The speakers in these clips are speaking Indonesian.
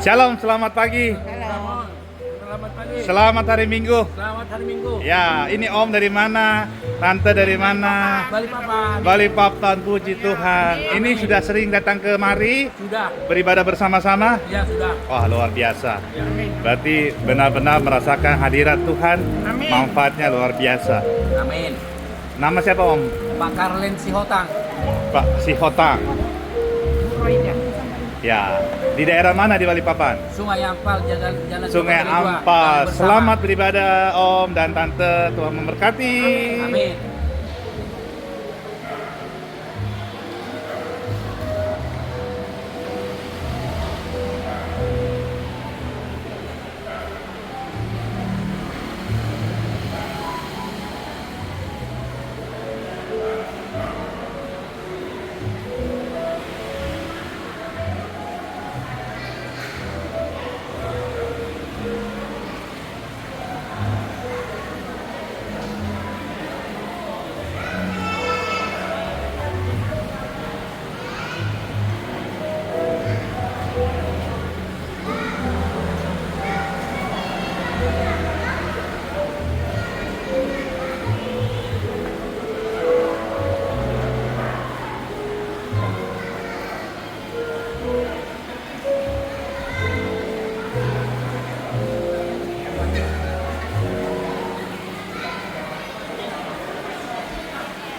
Shalom, selamat pagi. Halo. Selamat pagi. Selamat hari Minggu. Selamat hari Minggu. Ya, ini Om dari mana? Tante dari mana? Balikpapan. Balikpapan, puji Tuhan. Ini sudah sering datang kemari Sudah. beribadah bersama-sama? Ya sudah. Wah, luar biasa. Ya. Berarti benar-benar merasakan hadirat Tuhan. Amin. Manfaatnya luar biasa. Amin. Nama siapa Om? Pak Karlen Sihotang. Pak Sihotang. Ya, di daerah mana di Balikpapan? Sungai Ampal, jalan Sungai Jalan Dua. Ampal. Jalan bersama. Selamat beribadah Om dan Tante. Tuhan memberkati. Amin.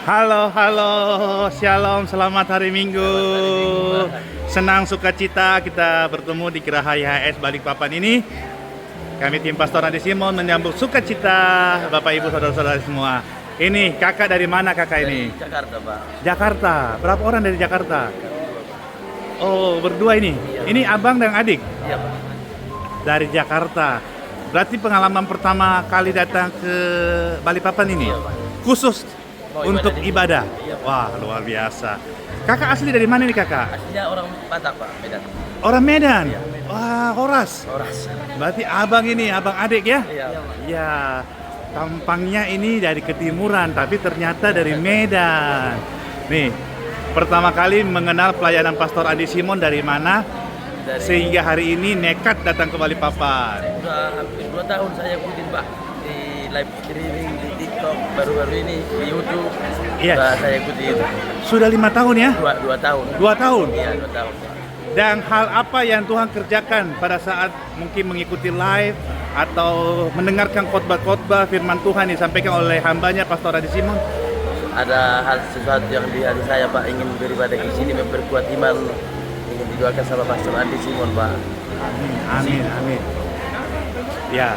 Halo, halo, shalom, selamat hari Minggu. Senang sukacita kita bertemu di Geraha IHS Balikpapan ini. Kami tim Pastor Andi Simon menyambut sukacita Bapak Ibu Saudara-saudara semua. Ini kakak dari mana kakak ini? Jakarta, Pak. Jakarta. Berapa orang dari Jakarta? Oh, berdua ini. Ini abang dan adik Iya, Pak. dari Jakarta. Berarti pengalaman pertama kali datang ke Balikpapan ini? Iya, Pak. Khusus Mau untuk ibadah ibadah. Iya, Pak. Wah, luar biasa. Kakak asli dari mana nih kakak? Aslinya orang Batak, Pak, Medan. Orang Medan. Iya. Wah, Horas. Oras. Berarti abang ini, abang adik ya? Iya. Ya, tampangnya ini dari ketimuran, tapi ternyata dari Medan. Nih, pertama kali mengenal pelayanan Pastor Andi Simon dari mana? Dari Sehingga hari ini nekat datang ke Balikpapan. udah hampir 2 tahun saya ikutin, Pak, di live streaming di TikTok baru-baru ini di YouTube. Iya. Udah saya ikuti itu. Sudah 5 tahun ya? 2 tahun. 2 tahun. Iya, 2 tahun. Dan hal apa yang Tuhan kerjakan pada saat mungkin mengikuti live atau mendengarkan khotbah-khotbah firman Tuhan yang disampaikan oleh hambanya Pastor Andi Simon? Ada hal sesuatu yang di hati saya, Pak, ingin beribadah di sini, memperkuat iman, ingin didoakan sama Pastor Andi Simon, Pak. Amin, amin. Ya,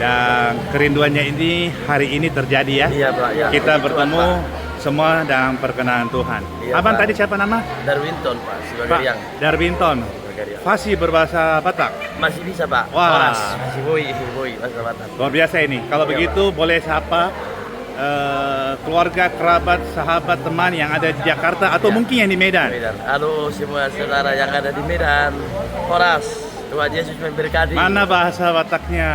dan kerinduannya ini hari ini terjadi ya. Iya, Pak, ya. Kita Puji Tuhan, bertemu Pak. semua dalam perkenan Tuhan. Iya, Abang Pak. tadi siapa nama? Darwinton, Pak, sebagai Pak yang Darwinton. Bulgaria. Fasih berbahasa Batak. Masih bisa, Pak. Wah. Oras. Masih boy, bahasa Batak. Luar biasa ini. Kalau Iya, begitu boleh sapa keluarga, kerabat, sahabat, teman yang ada di Jakarta atau Ya. mungkin yang di Medan. Medan. Halo semua saudara yang ada di Medan. Horas. Tuhan Yesus memberkati. Mana bahasa Bataknya?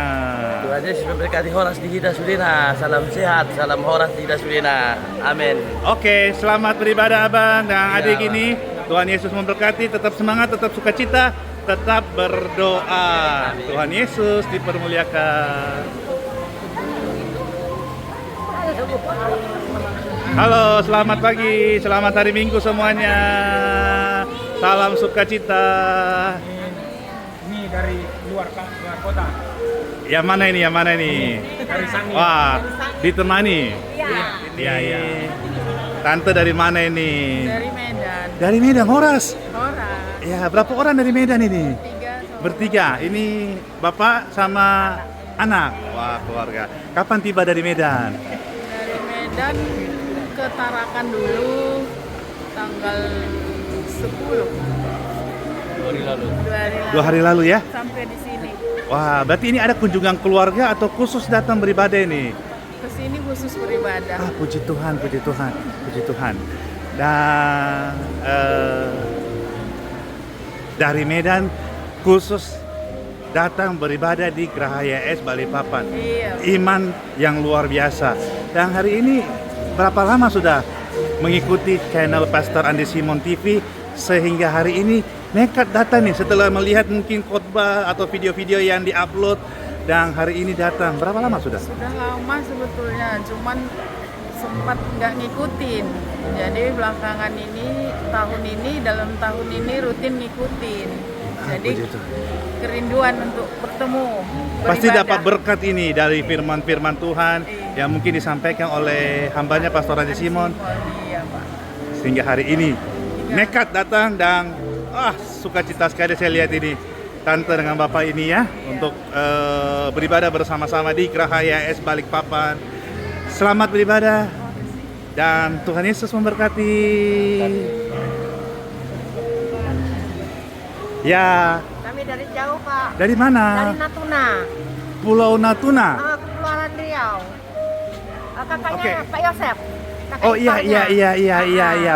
Tuhan Yesus memberkati Horas di Hida Sudina. Salam sehat, salam Horas di Hida Sudina. Amin. Oke, selamat beribadah abang dan Ya, adik Pak. ini. Tuhan Yesus memberkati, tetap semangat, tetap sukacita, tetap berdoa. Amin. Tuhan Yesus dipermuliakan. Halo, selamat pagi, selamat hari Minggu semuanya. Salam sukacita. Ini dari luar kota. Yang mana ini? Yang mana ini? Dari Sangi. Wah, ditemani. Iya, Iya, iya. Tante dari mana ini? dari Medan. Dari Medan, Horas. Horas. Ya, berapa orang dari Medan ini? 3 sama Bertiga. Ini bapak sama anak. Wah, keluarga. Kapan tiba dari Medan? dari Medan ke Tarakan dulu tanggal 10 Hari lalu. 2 hari lalu. 2 hari lalu ya? Sampai di sini. Wah, berarti ini ada kunjungan keluarga atau khusus datang beribadah ini? Ke sini khusus beribadah. Ah, puji Tuhan, puji Tuhan, puji Tuhan. Dan dari Medan khusus datang beribadah di Geraha IHS Balikpapan. Iya. Iman yang luar biasa. Dan hari ini berapa lama sudah mengikuti channel Pastor Andi Simon TV sehingga hari ini nekat datang nih setelah melihat mungkin khotbah atau video-video yang diupload dan hari ini datang. Berapa lama sudah? Sudah lama sebetulnya, cuman sempat nggak ngikutin. Jadi belakangan ini, dalam tahun ini rutin ngikutin. Jadi puji Tuhan. kerinduan untuk bertemu. Pasti beribadah. dapat berkat ini dari firman-firman Tuhan yang mungkin disampaikan oleh hambanya Pastor Andi Simon. Iya, Pak. Sehingga hari ini nekat datang dan sukacita sekali saya lihat ini Tante dengan Bapak ini ya untuk beribadah bersama-sama di Geraha YHS Balikpapan. Selamat beribadah dan Tuhan Yesus memberkati. Ya, Kami dari jauh, Pak. dari mana? Dari Natuna, Pulau Natuna. Kepulauan Riau. Kakaknya Oke. Pak Yosef. kakak Oh iya iparnya.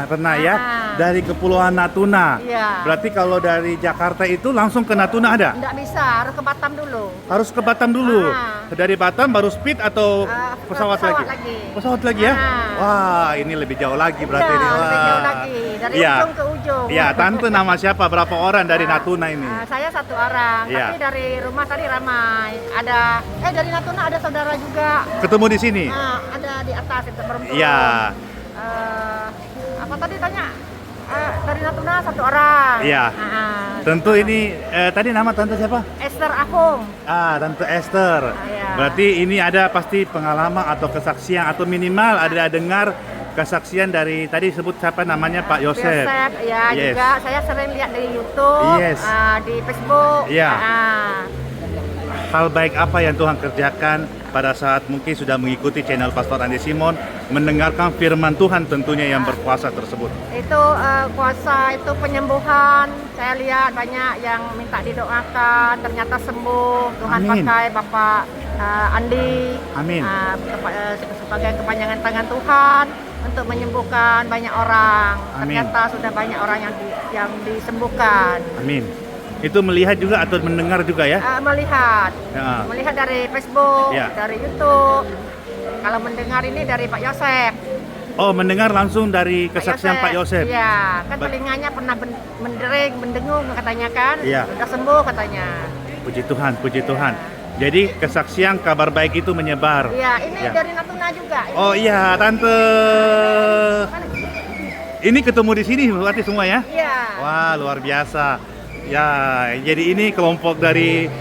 pernah ya Ah. dari Kepulauan Natuna. Iya. Berarti kalau dari Jakarta itu langsung ke Natuna ada? Nggak bisa, harus ke Batam dulu. Harus ke Batam dulu. Ah. Dari Batam baru speed atau pesawat pesawat lagi? lagi. Pesawat lagi ya? Ah. Wah, ini lebih jauh lagi berarti Iya, ini. lebih Wah. jauh lagi. Dari Iya. ujung ke ujung. Iya, Tante nama siapa? Berapa orang dari Natuna ini? Saya satu orang, Iya. tapi dari rumah tadi ramai. Dari Natuna ada saudara juga. Ketemu di sini? Ada di atas itu perempuan. Iya. Apa tadi tanya? Dari Natuna satu orang. Iya. Tentu ini tadi nama Tante siapa? Esther Agung. Tante Esther. Iya. Berarti ini ada pasti pengalaman atau kesaksian atau minimal ada dengar kesaksian dari tadi sebut siapa namanya Pak Yosef. Ya Yes. juga saya sering lihat di YouTube, Yes. di Facebook. Iya. Hal baik apa yang Tuhan kerjakan pada saat mungkin sudah mengikuti channel Pastor Andi Simon, mendengarkan firman Tuhan tentunya yang berkuasa tersebut. Itu kuasa itu penyembuhan. Saya lihat banyak yang minta didoakan, ternyata sembuh. Tuhan Amin. pakai Bapak Andi. Amin. Sebagai kepanjangan tangan Tuhan untuk menyembuhkan banyak orang. Amin. Ternyata sudah banyak orang yang disembuhkan. Amin. Itu melihat juga atau mendengar juga ya? Melihat Ya. melihat dari Facebook, Ya. dari YouTube. Kalau mendengar ini dari Pak Yosef. Oh, mendengar langsung dari kesaksian Pak Yosef. Iya, kan telinganya pernah mendering, mendengung katanya kan. Iya. Sudah sembuh katanya. Puji Tuhan, puji Tuhan. Jadi kesaksian kabar baik itu menyebar. Iya, ini Ya. dari Natuna juga. Ini. Oh iya, Tante. Ini ketemu di sini berarti semua ya? Iya. Wah, luar biasa. Ya, jadi ini kelompok dari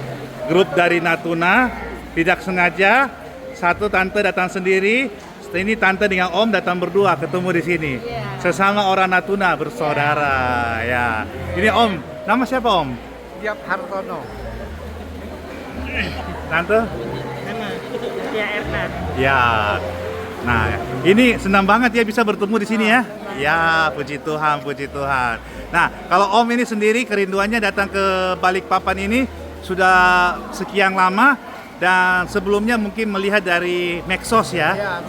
grup dari Natuna, tidak sengaja satu tante datang sendiri, ini tante dengan Om datang berdua ketemu di sini. Iya. Sesama orang Natuna bersaudara. Ya. Ini Om, nama siapa Om? Diap Hartono. Tante? Ya, Erna. Ya. Nah, ini senang banget ya bisa bertemu di sini ya. Ya, puji Tuhan, puji Tuhan. Nah, kalau Om ini sendiri kerinduannya datang ke Balikpapan ini sudah sekian lama dan sebelumnya mungkin melihat dari Medsos ya.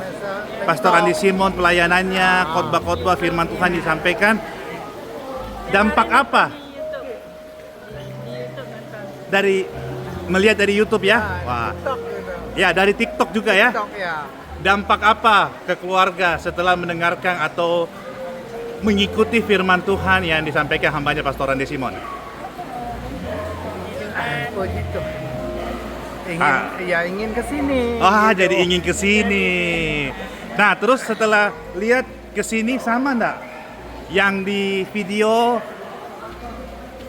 Pastor Andi Simon pelayanannya, khotbah-khotbah firman Tuhan disampaikan. Dampak apa? Dari melihat dari YouTube ya? Wah. Ya, dari TikTok juga ya? Dampak apa ke keluarga setelah mendengarkan atau mengikuti firman Tuhan yang disampaikan hambanya Pastor Andi Simon? Puji Tuhan. Ingin ke sini. Jadi ingin ke sini. Nah, terus setelah lihat ke sini sama enggak? Yang di video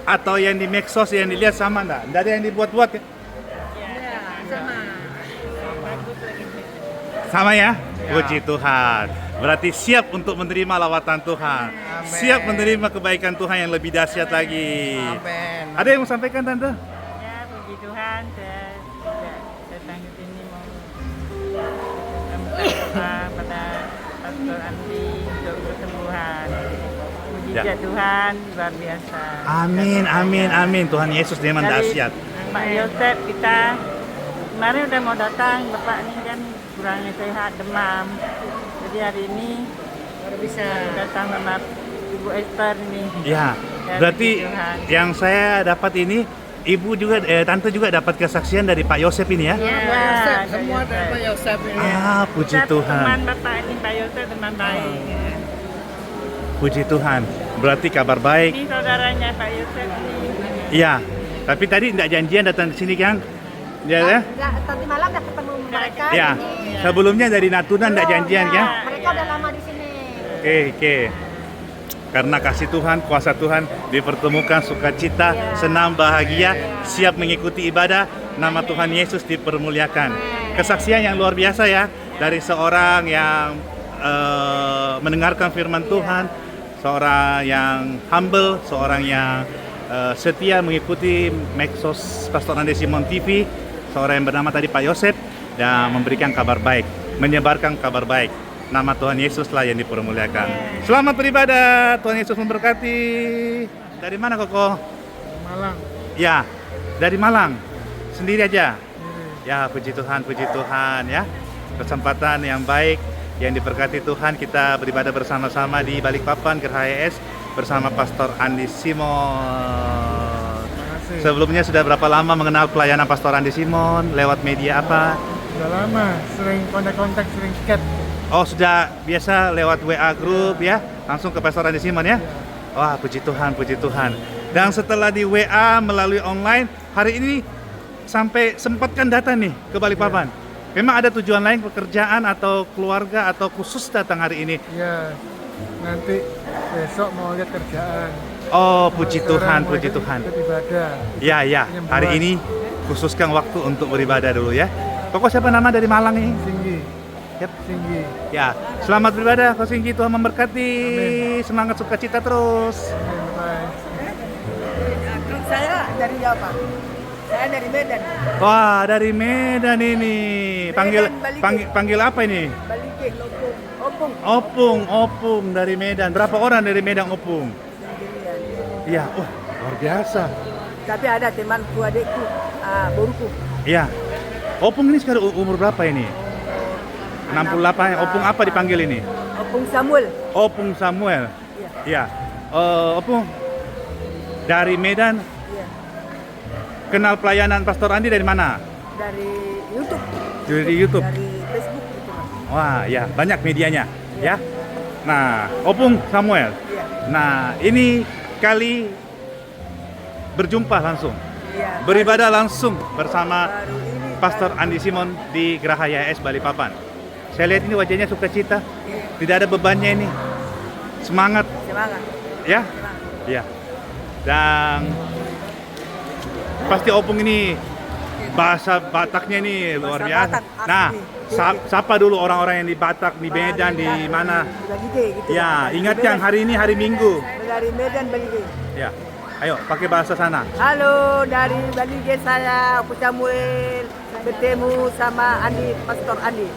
atau yang di Medsos yang dilihat sama enggak? Enggak ada yang dibuat-buat ya? Sama ya? Puji Tuhan. Berarti siap untuk menerima lawatan Tuhan. Amin. Siap menerima kebaikan Tuhan yang lebih dahsyat lagi. Amin. Ada yang mau sampaikan Tante? Ya, puji Tuhan, saya datang ke sini mau berdoa pada Pastor Andi untuk kesembuhan. Puji Ya. Tuhan, luar biasa. Amin, amin, amin. Tuhan Yesus memang Dari dahsyat. Pak Yosef kita kemarin udah mau datang, Bapak ini kan kurangnya sehat, demam. Jadi hari ini baru bisa datang sama Ibu Esther ini. Ya, berarti yang saya dapat ini Ibu juga, Tante juga dapat kesaksian dari Pak Yosef ini ya? Ya, Semua dari Pak Yosef ini. Puji Kita Tuhan. Teman Bapak ini Pak Yosef teman baik. Puji Tuhan. Berarti kabar baik. Ini saudaranya Pak Yosef nih. Iya. Tapi tadi tidak janjian datang ke sini kan? Ya, ya. Ya, tadi malam udah ketemu mereka. Ya. jadi- Sebelumnya dari Natuna tidak janjian Ya, kan? mereka udah lama di sini. Oke. Karena kasih Tuhan, kuasa Tuhan dipertemukan, sukacita, senang, bahagia, siap mengikuti ibadah, nama Tuhan Yesus dipermuliakan. Kesaksian yang luar biasa ya dari seorang yang mendengarkan firman Tuhan, seorang yang humble, seorang yang setia mengikuti Medsos Pastor Andi Simon TV, seorang yang bernama tadi Pak Yosef, dan memberikan kabar baik, menyebarkan kabar baik. Nama Tuhan Yesuslah yang dipermuliakan. Selamat beribadah, Tuhan Yesus memberkati. Dari mana Koko? Malang. Ya, dari Malang. Sendiri aja. Ya, puji Tuhan ya. Kesempatan yang baik yang diberkati Tuhan, kita beribadah bersama-sama di Balikpapan Gerhaya S bersama Pastor Andi Simon. Makasih. Sebelumnya sudah berapa lama mengenal pelayanan Pastor Andi Simon? Lewat media apa? Udah lama, sering kontak-kontak, sering chat. Oh, sudah biasa lewat WA group ya? Langsung ke Pastor Andi Simon ya? Wah, puji Tuhan. Dan setelah di WA melalui online, hari ini sampai sempatkan datang nih ke Balikpapan. Memang ada tujuan lain, pekerjaan atau keluarga atau khusus datang hari ini? Ya, nanti besok mau lihat kerjaan. Oh, puji Sekarang Tuhan, mau ikut ibadah. Ya, hari ini khususkan waktu untuk beribadah dulu ya. Koko siapa nama dari Malang ini? Singgi, Yap. Singgi. Ya, selamat beribadah, Ko Singgi, Tuhan memberkati. Amin. Semangat sukacita terus. Bye. Saya dari Jawa. Saya dari Medan. Wah, dari Medan ini. Panggil apa ini? Balige, Opung. Opung dari Medan. Berapa orang dari Medan Opung? Iya, wah, luar biasa. Tapi ada temanku, adikku, buruku. Iya. Opung ini sekarang umur berapa ini? 68. Opung apa dipanggil ini? Opung Samuel. Opung Samuel. Iya. Opung dari Medan. Iya. Kenal pelayanan Pastor Andi dari mana? Dari YouTube. Dari YouTube. Dari Facebook gitu. Wah, ya, banyak medianya, ya. Nah, Opung Samuel. Iya. Nah, ini kali berjumpa langsung, Iya. beribadah langsung bersama Baru ini Pastor Andi Simon di Gerhaya S Balikpapan. Saya lihat ini wajahnya sukacita, tidak ada bebannya ini, semangat, semangat. ya, ya. Dan pasti Opung ini bahasa Bataknya ini luar Bahasa biasa. Batak asli. Nah, sapa dulu orang-orang yang di Batak, di Medan, di mana? Balige gitu. Ya, ingat yang hari ini hari Minggu. Dari Medan Balige. Ya, ayo pakai bahasa sana. Halo, dari Balige saya, Opung Samuel. Bertemu sama Andi, Pastor Andi.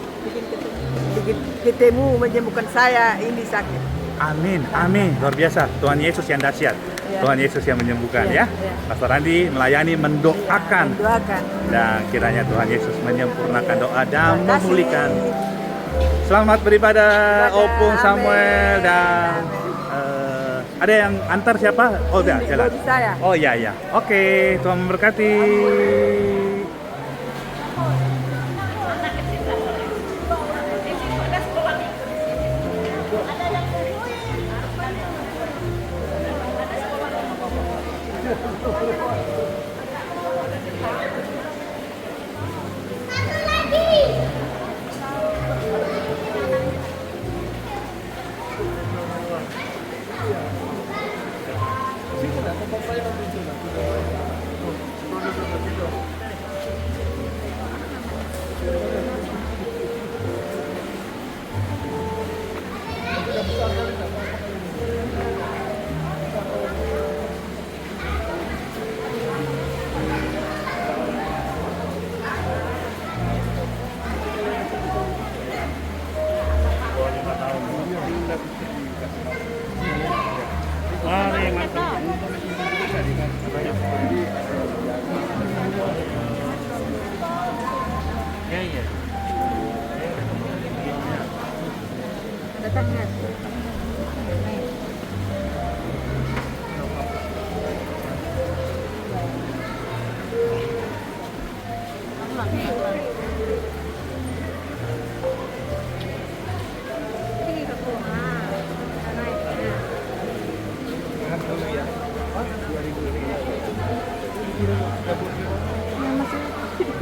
Bikin ketemu menyembuhkan saya, ini sakit. Amin, amin. Luar biasa. Tuhan Yesus yang dahsyat. Ya. Tuhan Yesus yang menyembuhkan Ya, ya. ya. Pastor Andi melayani, mendoakan. Doakan. Dan kiranya Tuhan Yesus menyempurnakan doa dan Terima kasih. memulihkan. Selamat beribadah, Beribadah. Opung Samuel. Amin. Dan ada yang antar siapa? Oh, udah Ini, jalan. bodi saya. Oh iya, iya. Oke, Tuhan memberkati.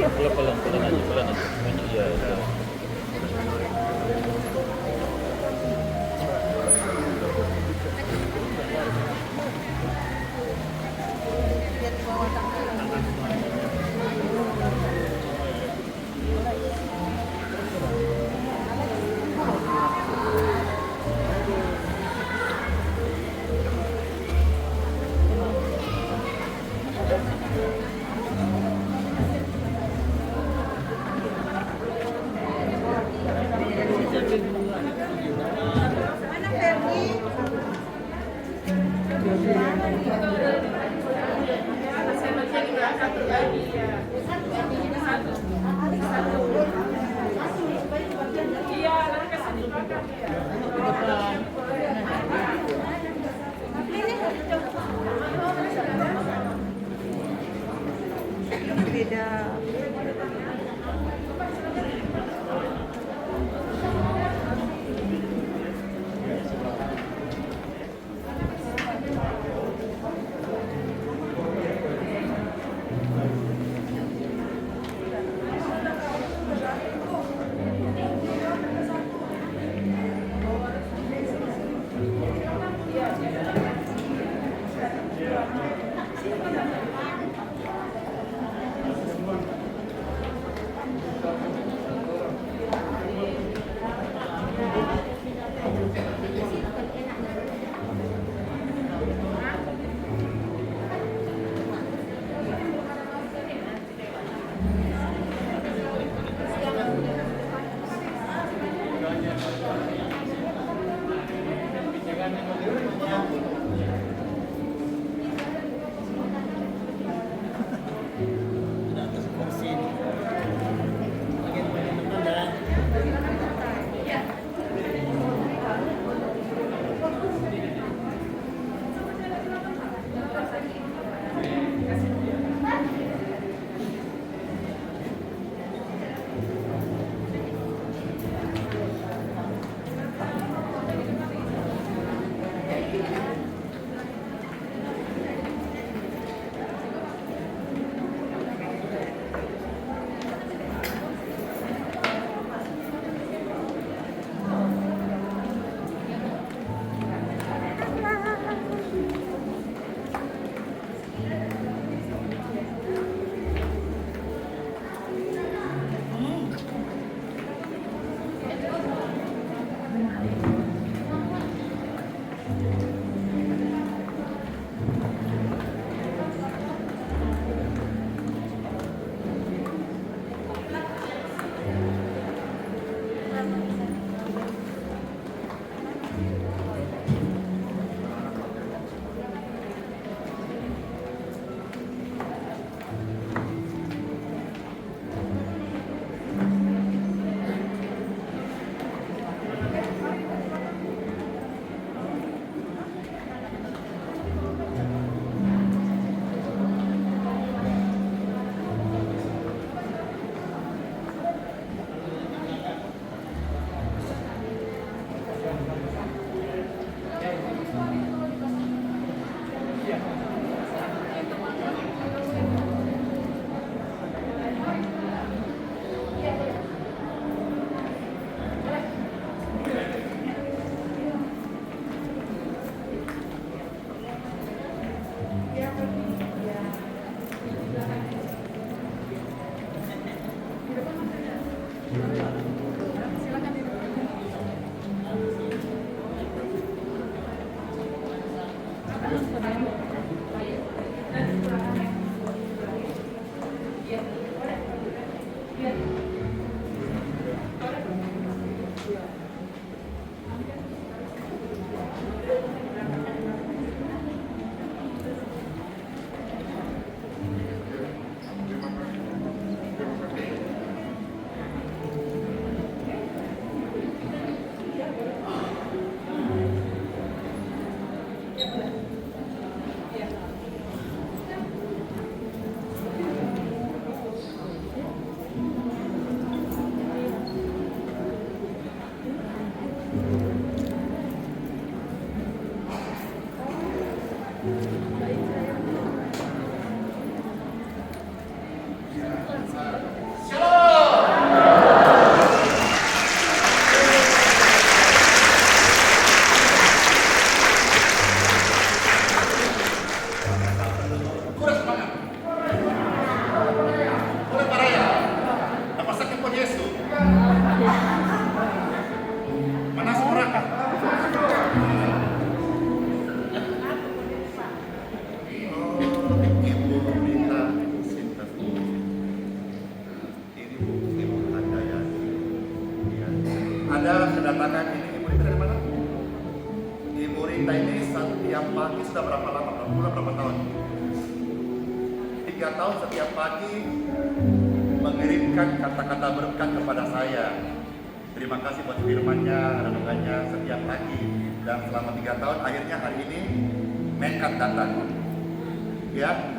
Pelan aja. Iya. ada kedatangan ini. Ibu Rita dari mana? Ibu Rita ini setiap pagi sudah berapa lama? Berapa bulan, berapa tahun? 3 tahun setiap pagi mengirimkan kata-kata berkat kepada saya. Terima kasih buat firman-Nya, renungannya setiap pagi. Dan selama 3 tahun, akhirnya hari ini nekat datang. Ya.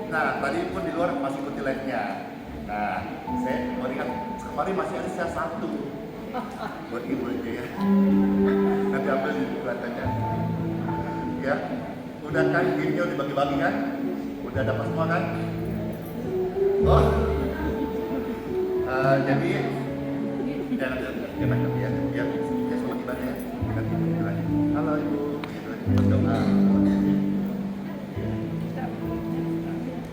Nah, tadi pun di luar masih ikuti live-nya. Nah, saya melihat kemarin masih ada sisa 1 buat ibu aja ya. Nanti ambil di kelihatannya. Ya, udah kan video dibagi-bagi kan? Udah dapat semua kan? Oh, jadi jangan ya, biar semua ibadah ya. Halo ibu, berdoa.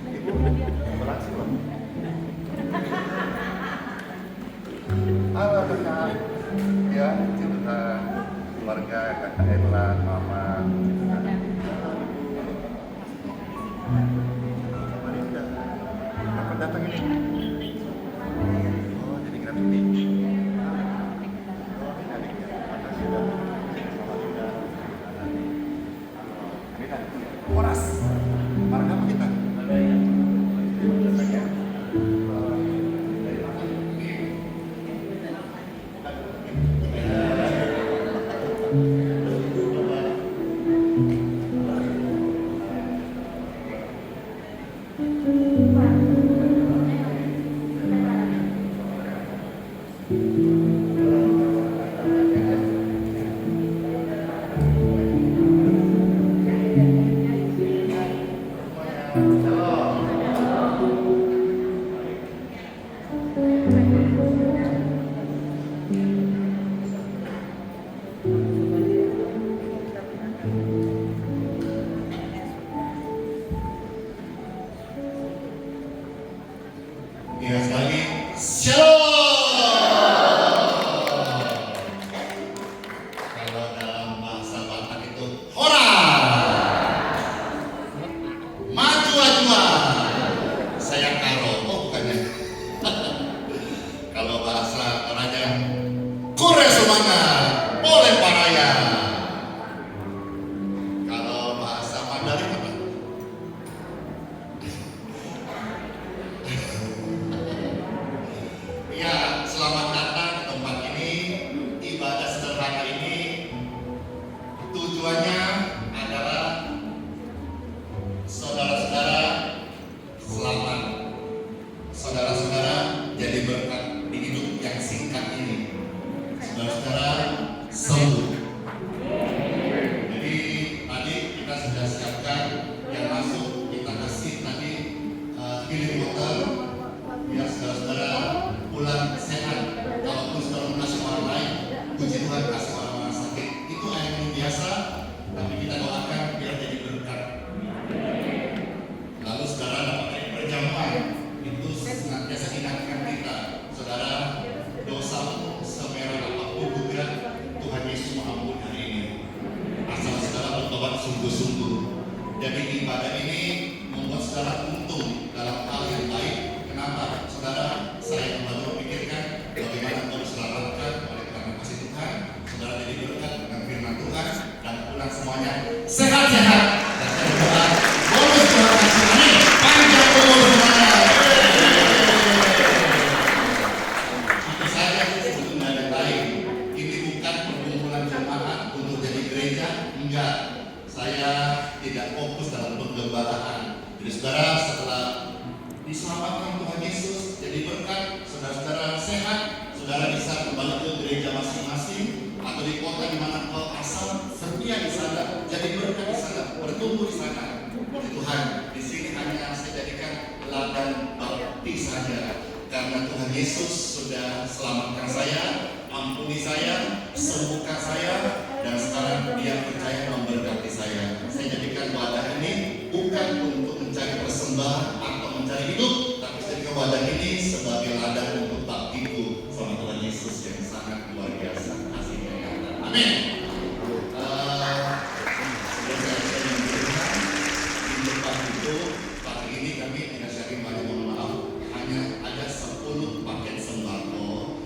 Ibu berlangsung loh. Halo kakak, ya Tuhan, keluarga kakak Erla, mama, Marinda, apa datang ini? Oh, jadi gratis ini. Oh, ini adiknya, makasih dah. Marinda, Marinda, Horas, marah apa kita? Ya, sekali lagi, Shalom. Kalau dalam bahasa Batak itu Hora, maju-maju, saya karo, oh bukannya. Kalau bahasa Toraja, kure semangat, boleh paraya. Kalau bahasa Mandarin apa? Ya, selamat datang ke tempat ini. Ibadah sederhana ini tujuannya adalah saudara-saudara selamat, saudara-saudara jadi berkat di hidup yang singkat ini, saudara-saudara sembuh. Jadi tadi kita sudah siapkan yang masuk, kita kasih tadi healing water biar saudara-saudara pulang sehat. Kalaupun saudara kasih orang lain, puji Tuhan kasih orang-orang sakit. Itu air minum biasa, tapi kita doakan biar jadi berkat. Lalu saudara dapat dari perjamuan, itu senantiasa ingatkan kita, saudara, dosamu semerah apapun juga Tuhan Yesus mengampuni hari ini. Asal saudara bertobat sungguh-sungguh. Jadi ibadah ini membuat saudara untung dalam hal yang baik. Kenapa? Saudara, saya kembali memikirkan bagaimana engkau diselamatkan oleh karena kasih Tuhan. Saudara jadi berkat dengan firman Tuhan dan pulang semuanya sehat-sehat. Dan saya berdoa, bonus Tuhan kasih. Amin. Panjang umur semuanya. Itu saja sebelum ada yang lain. Ini bukan perkumpulan jemaat untuk jadi gereja. Enggak. Saya tidak fokus dalam penggembalaan. Jadi saudara, setelah diselamatkan Tuhan Yesus, jadi berkat, saudara-saudara sehat, saudara bisa kembali ke gereja masing-masing atau di kota di mana kau asal, setia di sana, jadi berkat di sana, bertumbuh di sana. Puji Tuhan, di sini hanya saya jadikan ladang bakti saja, karena Tuhan Yesus sudah selamatkan saya, ampuni saya, sembuhkan saya, dan sekarang Dia percaya memberkati saya. Saya jadikan wadah ini bukan untuk mencari persembahan atau mencari hidup, tapi jadikan wadah ini sebagai ladang untuk baktiku sama Tuhan Yesus yang sangat luar biasa kasihnya. Amin. Di depan itu pagi ini kami tidak sharing banyak, mohon maaf, hanya ada 10 paket sembako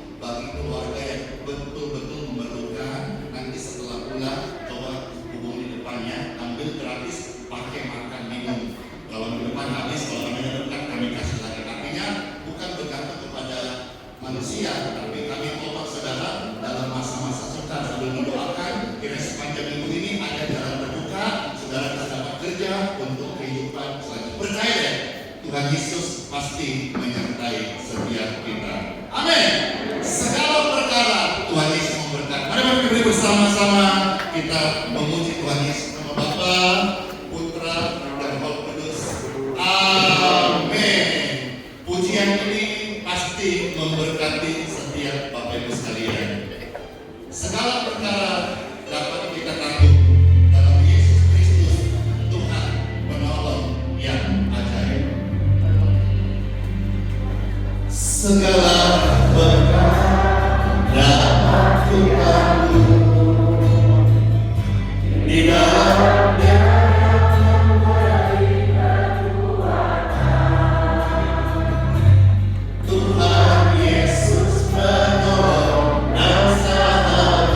Tuhan Yesus pasti menyertai setiap kita. Amin. Segala perkara Tuhan Yesus memberkati. Mari beri bersama-sama kita memuji Tuhan Yesus. Nama Bapa, Putra, dan Roh Kudus. Amin. Pujian ini pasti memberkati setiap Bapak Ibu sekalian. Segala perkara dapat kita tanggung dalam Yesus Kristus, Tuhan penolong yang ajaib. Segala perkara dapat kita tanggung di dalam Dia yang memberikan kekuatan. Tuhan Yesus penolong dan sahabat.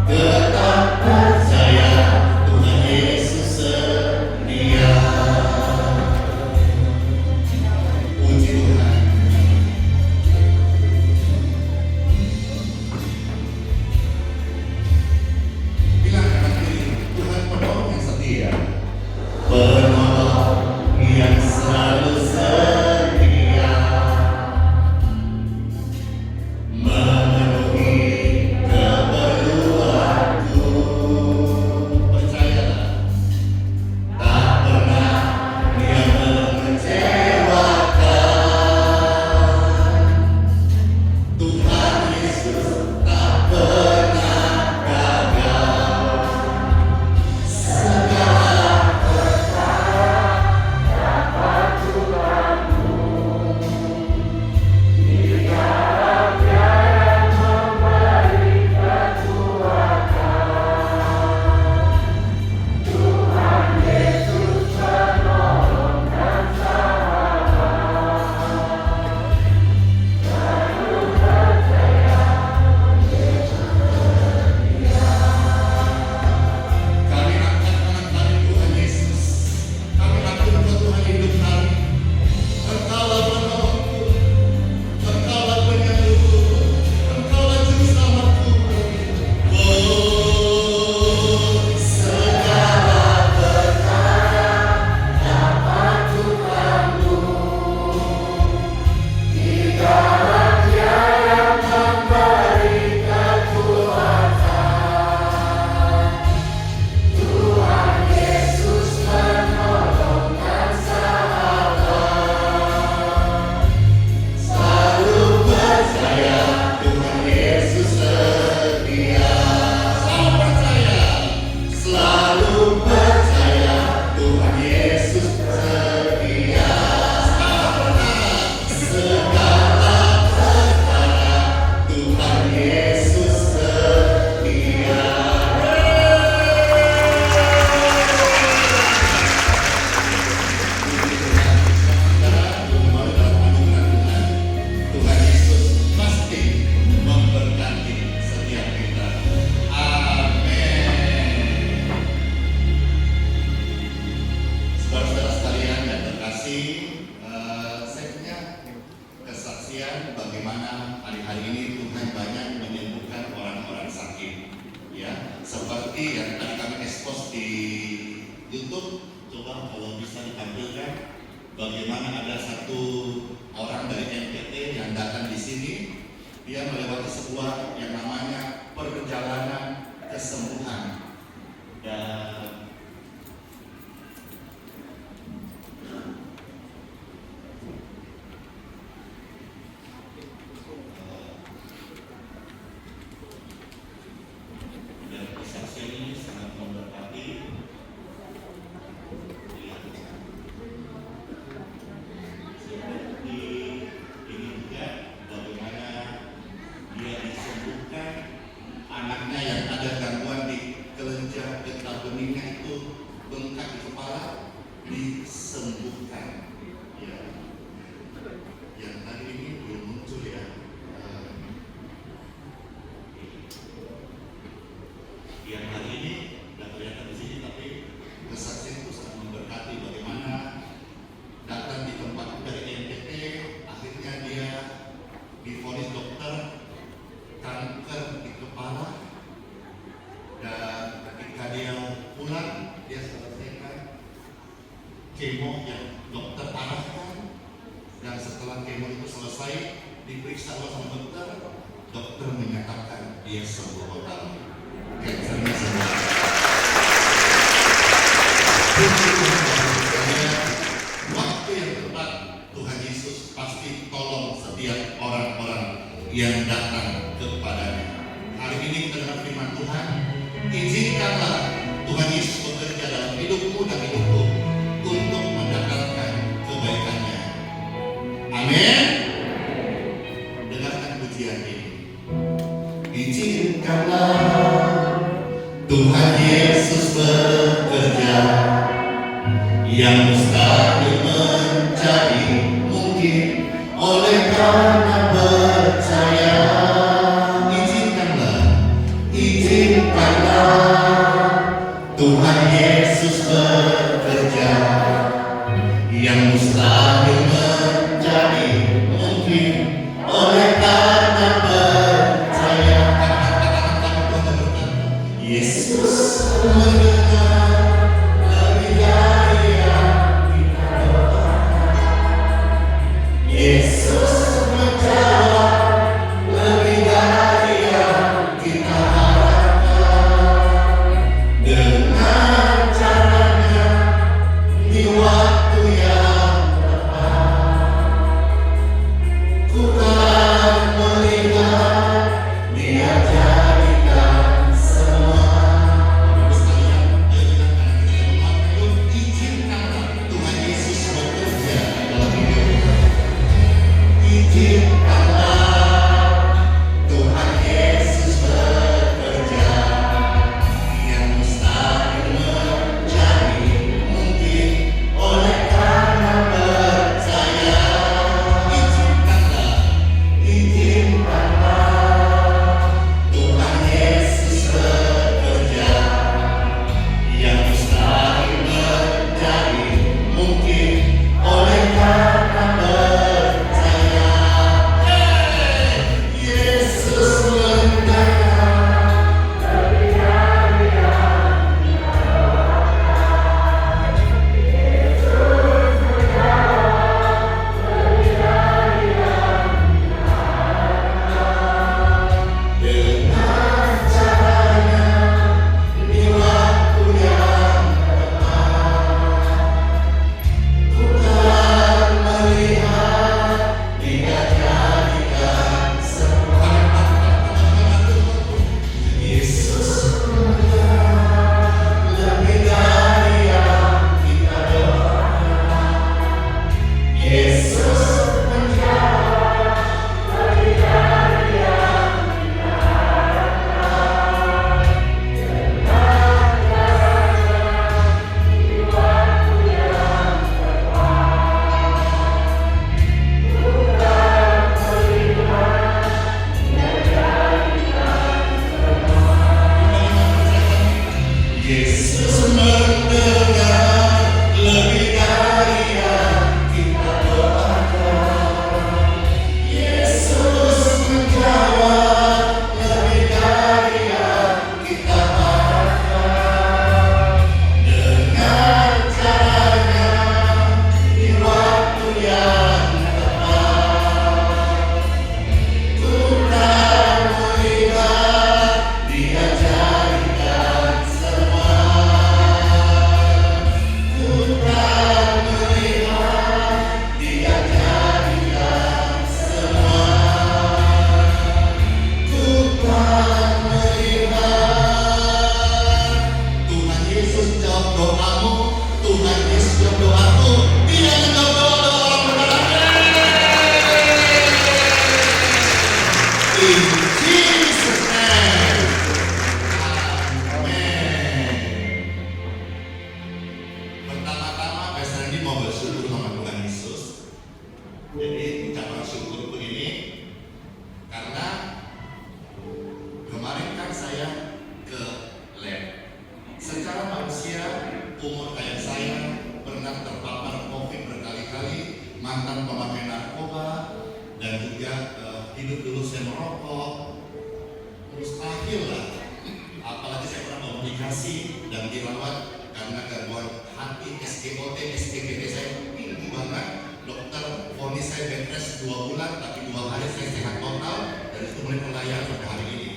Tetap percaya Tuhan Yesus setia. Puji Tuhan. Bilang kanan kiri, Tuhan penolong yang setia. Penolong yang selalu setia, memenuhi keperluanku. Percayalah, tak pernah Dia mengecewakan. Tuhan Yesus tak pernah gagal. Segala kami angkat tangan kami Tuhan Yesus. Kami aturkan Tuhan hidup kami. Engkaulah penolongku, Engkaulah penyembuhku, Engkaulah juru selamatku. Oh, segala perkara dapat kutanggung di dalam Dia yang memberi kekuatan. Tuhan Yesus penolong dan sahabat. Selalu percaya Tuhan Yesus setia. Selalu percaya Tuhan Yesus setia. Segala perkara Tuhan Yesus setia. Tuhan Yesus pasti memberkati setiap kita. Amin. Saudara-saudara sekalian yang terkasih, saya punya kesaksian bagaimana hari-hari ini Tuhan banyak menyembuhkan orang-orang sakit. Ya, seperti yang tadi kami expose di YouTube. Coba kalau bisa ditampilkan bagaimana ada satu orang dari NTT yang datang di sini. Dia melewati sebuah yang namanya perjalanan kesembuhan. Dan kesaksian ini sangat memberkati. Seperti ini juga bagaimana dia disembuhkan anaknya yang ada gangguan di kelenjar getah benihnya kemo yang dokter arahkan, dan setelah kemo itu selesai diperiksa oleh dokter, dokter menyatakan dia sembuh total, kankernya sembuh. Waktu yang tepat Tuhan Yesus pasti tolong setiap orang-orang yang datang kepadanya. Hari ini kita dengar firman Tuhan, izinkanlah Tuhan Yesus bekerja dalam hidupmu dan hidupku untuk mendatangkan kebaikannya. Amin. Dengarkan pujian ini. Izinkanlah Tuhan Yesus bekerja, yang mustahil menjadi mungkin oleh karena percaya. Izinkanlah Tuhan Yesus bekerja, yang mustahil menjadi mungkin oleh karena percaya. Yesus mendengar lebih dari yang kita doakan. Yesus menjawab lebih dari yang kita harapkan. Dengan caranya di waktu yang tepat, ku kan melihat Dia jadikan semua. Izinkanlah Tuhan Yesus bekerja dalam hidupmu. Izinkanlah Tuhan Yesus bekerja, yang mustahil menjadi mungkin oleh karena percaya. Izinkanlah Tuhan Yesus bekerja, yang mustahil menjadi mungkin oleh karena percaya. Yesus mendengar lebih dari yang kita doakan. Yesus menjawab lebih dari yang kita harapkan. Dengan caranya di waktu yang tepat, ku kan melihat Dia jadikan semua. Yesus mendengar lebih dari yang kita doakan. Yesus menjawab lebih dari yang kita harapkan. Dengan caranya di waktu yang tepat, ku kan melihat Dia jadikan semua. Yesus mendengar lebih dari yang kita doakan. Yesus menjawab lebih dari yang kita harapkan. Dengan caranya di waktu yang tepat, ku kan melihat Dia jadikan semua. Ku kan melihat Dia jadikan semua. Ku kan melihat. Tuhan Yesus jawab doamu, Tuhan Yesus jawab doaku, Dia menjawab doa orang in Jesus name. Amen. Pertama-tama Pastor Andi mau bersyukur sama Tuhan Yesus. Jadi ucapan syukurku ini karena kemarin kan saya ke lab. Secara manusia, umur kayak saya pernah terpapar COVID berkali-kali, mantan pemakai narkoba, dan juga hidup dulu saya merokok, mustahil lah. Apalagi saya pernah komunikasi dan dirawat karena gangguan hati, SGOT, SGBT saya tinggi banget. Dokter vonis saya bed rest 2 bulan, tapi 2 hari saya sehat total. Dan itu mulai melayani sampai hari ini.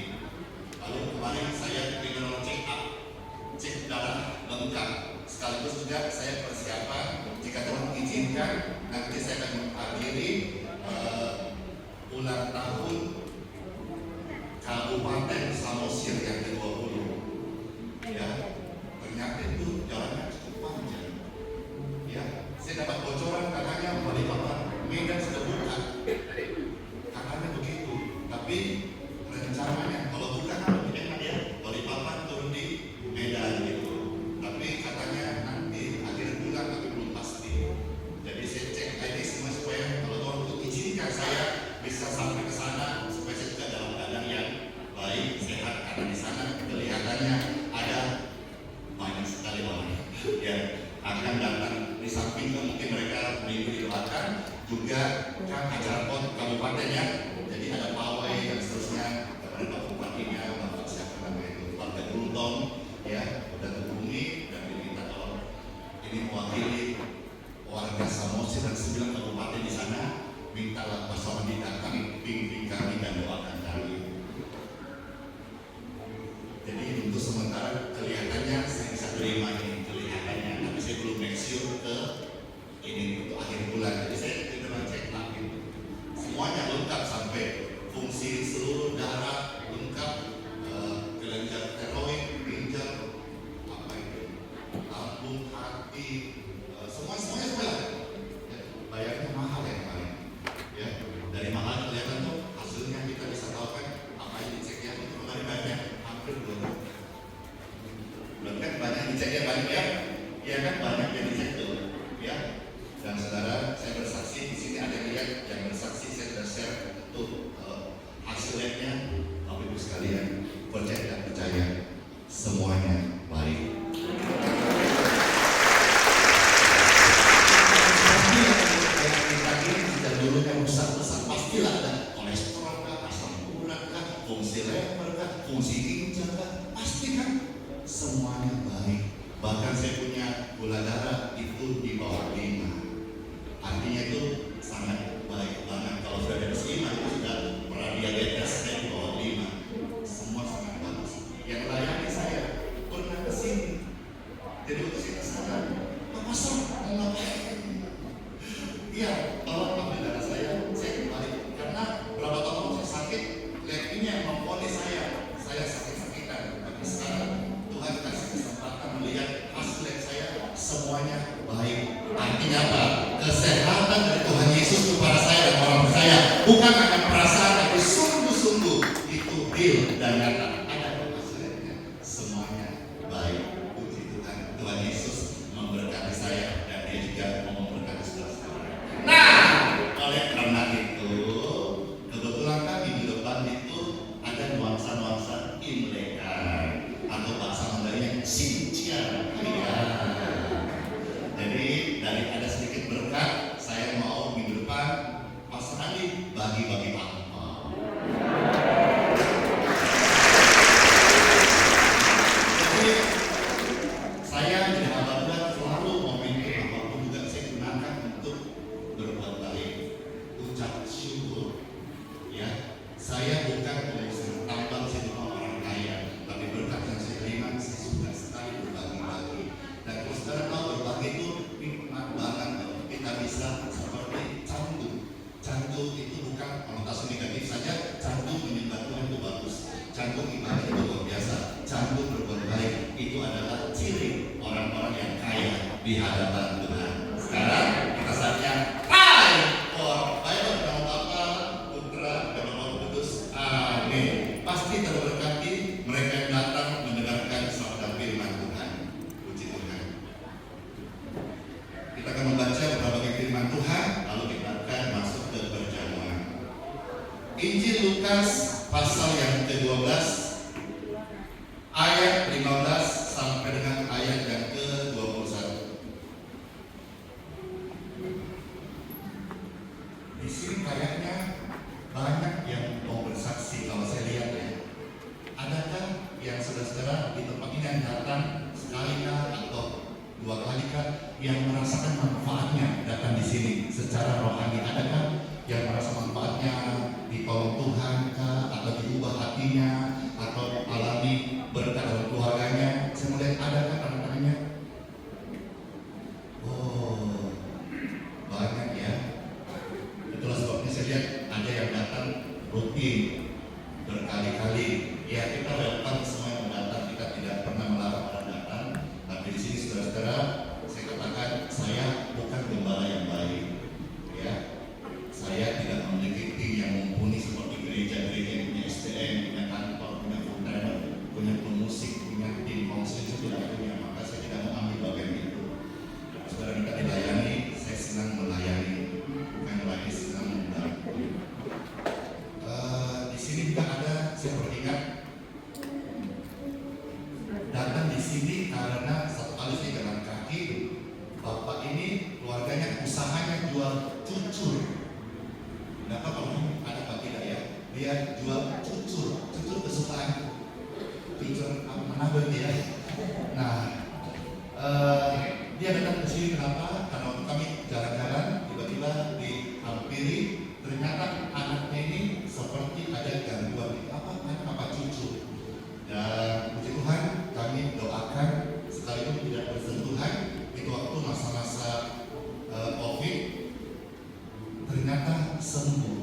Lalu kemarin saya general check up, cek darah lengkap. Sekaligus juga saya persiapan jika Tuhan mengizinkan nanti saya akan menghadiri ulang tahun Kabupaten Samosir yang ke-20. Ya, ternyata itu jalannya cukup panjang. Ya, saya dapat bocoran katanya Balikpapan Medan sudah buka. Katanya begitu, tapi rencananya kalau buka kan lebih enak ya, Balikpapan turun di Medan gitu. Tapi katanya nanti akhir bulan, tapi belum pasti. Jadi saya cek ini semua supaya kalau Tuhan izinkan saya bisa sampai ke sana supaya saya juga dalam keadaan yang baik, sehat. Karena di sana kelihatannya ada banyak sekali orang yang akan datang. Di samping itu mungkin mereka minggu didoakan juga kan acara kabupatennya. Jadi ada pawai dan seterusnya kepada Pak Bupatinya, Bapak siapa namanya itu, Pak Gultong, ya, dan hubungi dan diminta tolong ini mewakili warga Samosir dan 9 kabupaten di sana. Mintalah Pastor Andi datang, bimbing kami dan doakan kami. Jadi untuk sementara kelihatannya saya bisa terima ini kelihatannya, tapi saya belum make sure ke ini untuk akhir bulan. Jadi saya tidak cek lagi semuanya lengkap sampai fungsi seluruh darah lengkap, kelenjar tiroid, ginjal, apa itu, lambung, hati, semuanya semua. Ya, bayarnya mahal ya kemarin. Ya, dari mahal kelihatan tuh hasilnya kita bisa tahu kan apa yang dicek ya. Itu kemarin banyak, hampir 2 bulan. Belum kan banyak dicek ya, banyak ya. Iya kan banyak yang dicek tuh, ya. Dan saudara, saya bersaksi di sini ada yang lihat yang bersaksi, saya sudah share tuh hasil labnya. Bapak Ibu sekalian, percaya dan percaya semuanya baik. Pastilah ada kolesterol kah, asam urat kah, fungsi lever kah, fungsi ginjal kah, pasti kan semuanya baik. Bahkan saya punya gula darah itu di bawah 5, artinya itu sangat baik banget. Kalau sudah di atas 5 itu sudah pradiabetes, saya di bawah 5, semua sangat bagus. Yang layani saya pernah kesini, jadi waktu saya kesana, Pak Pastor mau ngapain? Iya, tolong ambil darah saya kembali. Karena berapa tahun saya sakit, lab ini yang memvonis saya sakit-sakitan. Tapi sekarang Tuhan kasih kesempatan melihat hasil lab saya semuanya baik. Artinya apa? Kesehatan dari Tuhan Yesus kepada saya dan orang percaya bukan hanya perasaan, tapi sungguh-sungguh itu real dan nyata. Ada hasilnya, semuanya baik. Puji Tuhan, Tuhan Yesus memberkati saya dan Dia juga mau memberkati saudara-saudara. Nah, oleh karena itu, kebetulan kan minggu depan itu ada nuansa-nuansa Imlek atau bahasa Mandainya Xinjiang. Iya. Jadi dari ada sedikit berkat, saya mau minggu depan Pastor Andi bagi-bagi angpao. Jadi saya tidak abaikan selalu momentum apapun juga saya gunakan untuk berbuat baik, ucap syukur. Ya, saya bukan tulisan tambang saya bukan orang kaya, tapi berkat yang saya terima saya suka sekali berbagi-bagi. Dan kalau saudara tahu berbagi itu nikmat banget, kita bisa seperti candu. Candu itu bukan konotasi negatif saja. Candu menyembah Tuhan itu bagus. Candu ibadah itu luar biasa. Candu berbuat baik itu adalah ciri orang-orang yang kaya di hadapan Tuhan. Sekarang kita saatnya hai for Bible dalam Bapa, Putra, dan Roh Kudus. Amin. Pasti terberkati mereka yang datang mendengarkan sabda firman Tuhan. Puji Tuhan. Kita akan membaca beberapa firman Tuhan, lalu kita akan masuk ke perjamuan. Injil Lukas pasal yang ke-12 ayat 15 sampai dengan ayat yang ke-21. Di sini kayaknya banyak yang mau bersaksi kalau saya lihat ya. Adakah yang saudara-saudara di tempat ini yang datang sekali kah atau 2 kali kah dia jual cucur kesukaan, cucur menabung dia. Nah, dia datang ke sini kenapa? Karena waktu kami jalan-jalan tiba-tiba dihampiri, ternyata anaknya ini seperti ada gangguan apa cucu. Dan puji Tuhan kami doakan sekalipun tidak bersentuhan itu waktu masa-masa COVID, ternyata sembuh.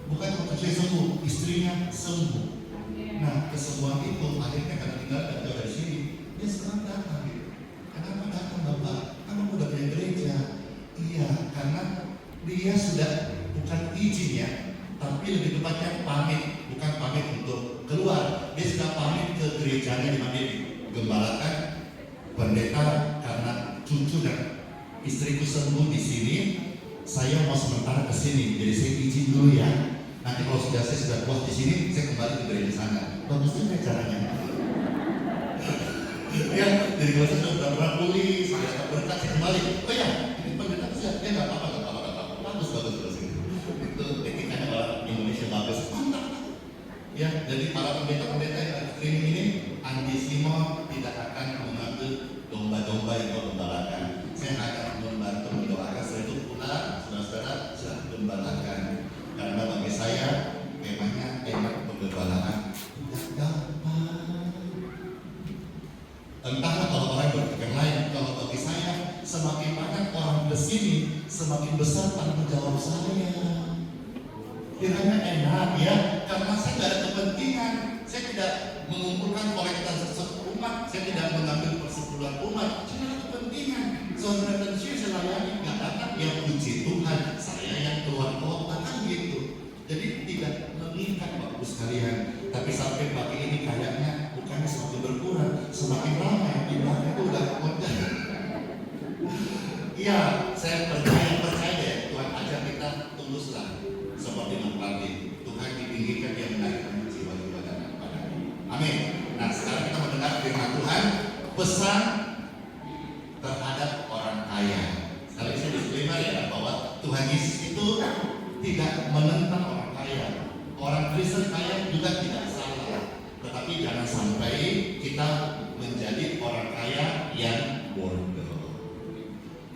Bukan cucunya sembuh, istrinya sembuh. Nah, kesembuhan itu akhirnya karena tinggal dan jauh dari sini, dia sekarang datang gitu. Kenapa datang Bapak? Kamu udah punya gereja. Iya, karena dia sudah bukan izin ya, tapi lebih tepatnya pamit, bukan pamit untuk keluar. Dia sudah pamit ke gerejanya di mana digembalakan pendeta, karena cucu dan istriku sembuh di sini. Saya mau sementara ke sini, jadi saya izin dulu ya. Nanti kalau saya sudah puas di sini, saya kembali ke gereja sana. Bagus juga caranya. Ya, jadi kalau saya sudah pernah pulih, saya sudah berkat, saya kembali. Oh ya, ini pendeta saya, nggak apa-apa. Bagus. Itu etikanya orang Indonesia bagus, mantap. Ya, jadi para pendeta-pendeta yang ada training ini, Andi Simon tidak akan mengambil domba-domba yang kau gembalakan. Saya akan membantu mendoakan. Setelah itu pulang, saudara-saudara sudah gembalakan. Karena bagi saya, memangnya enak penggembalaan tidak gampang. Entahlah kalau orang berpikir lain, kalau bagi saya, semakin banyak orang kesini, semakin besar tanggung jawab saya. Kiranya enak ya, karena saya tidak ada kepentingan. Saya tidak mengumpulkan kolektor umat, saya tidak mengambil persepuluhan umat. Saya tidak ada kepentingan. Saudara dan saya layani, nggak datang ya puji Tuhan. Saya yang keluar kota kan gitu. Jadi tidak mengikat Bapak sekalian. Tapi sampai pagi ini kayaknya bukannya semakin berkurang, semakin ramai. Ibadah itu udah mudah. Iya, saya percaya deh. Tuhan ajar kita tuluslah. Seperti nanti Tuhan ditinggikan dia menaikkan jiwa-jiwa dan padanya. Amin. Nah sekarang kita mendengar firman Tuhan, pesan terhadap orang kaya. Sekali lagi saya disclaimer ya bahwa Tuhan Yesus itu tidak menentang orang kaya. Orang Kristen kaya juga tidak salah. Tetapi jangan sampai kita menjadi orang kaya yang bodoh.